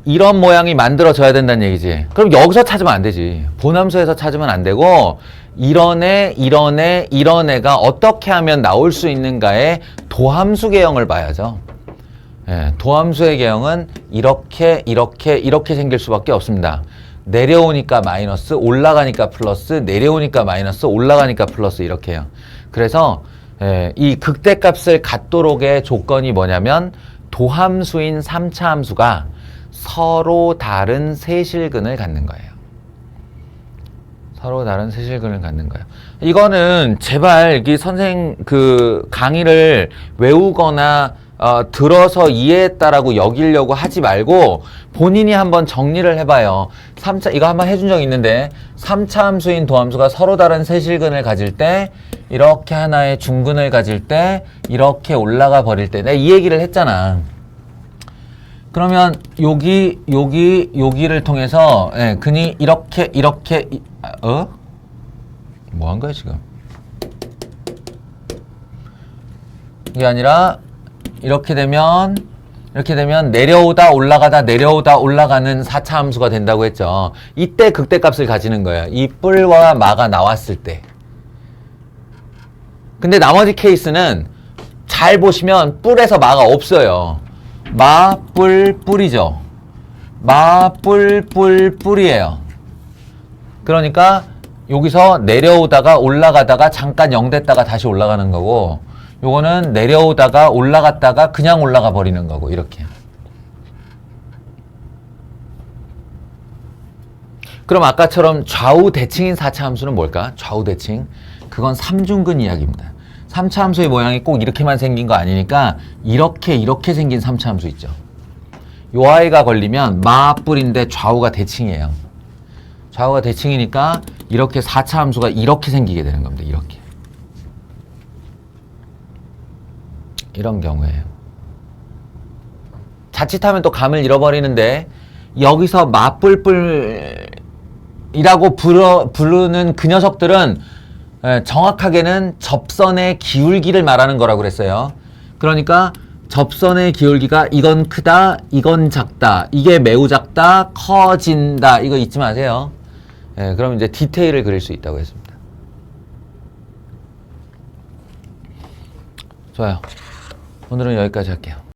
이런 모양이 만들어져야 된다는 얘기지. 그럼 여기서 찾으면 안 되지. 본함수에서 찾으면 안 되고 이런 애가 어떻게 하면 나올 수 있는가의 도함수 개형을 봐야죠. 도함수의 개형은 이렇게 생길 수밖에 없습니다. 내려오니까 마이너스, 올라가니까 플러스, 내려오니까 마이너스, 올라가니까 플러스 이렇게요. 그래서 이 극대값을 갖도록의 조건이 뭐냐면 도함수인 3차 함수가 서로 다른 세실근을 갖는 거예요. 서로 다른 세실근을 갖는 거예요. 이거는 제발 선생 강의를 외우거나 들어서 이해했다라고 여기려고 하지 말고 본인이 한번 정리를 해봐요. 3차, 이거 한번 해준 적 있는데 3차 함수인 도함수가 서로 다른 세실근을 가질 때 이렇게 하나의 중근을 가질 때 이렇게 올라가 버릴 때 내가 이 얘기를 했잖아. 그러면 여기를 통해서 근이 이렇게 뭐 한 거야 지금? 이게 아니라 이렇게 되면 내려오다 올라가다 내려오다 올라가는 4차 함수가 된다고 했죠. 이때 극대값을 가지는 거예요. 이 뿔과 마가 나왔을 때. 근데 나머지 케이스는 잘 보시면 뿔에서 마가 없어요. 마, 뿔, 뿔이죠. 마, 뿔, 뿔이에요. 그러니까 여기서 내려오다가 올라가다가 잠깐 0 됐다가 다시 올라가는 거고 요거는 내려오다가 올라갔다가 그냥 올라가 버리는 거고 이렇게. 그럼 아까처럼 좌우 대칭인 4차 함수는 뭘까? 좌우 대칭. 그건 삼중근 이야기입니다. 3차 함수의 모양이 꼭 이렇게만 생긴 거 아니니까 이렇게 생긴 3차 함수 있죠. 요 아이가 걸리면 맞불인데 좌우가 대칭이에요. 좌우가 대칭이니까 이렇게 4차 함수가 이렇게 생기게 되는 겁니다. 이렇게. 이런 경우에요. 자칫하면 또 감을 잃어버리는데 여기서 맞불불이라고 부르는 그 녀석들은 정확하게는 접선의 기울기를 말하는 거라고 그랬어요. 그러니까 접선의 기울기가 이건 크다, 이건 작다, 이게 매우 작다, 커진다, 이거 잊지 마세요. 그럼 이제 디테일을 그릴 수 있다고 했습니다. 좋아요. 오늘은 여기까지 할게요.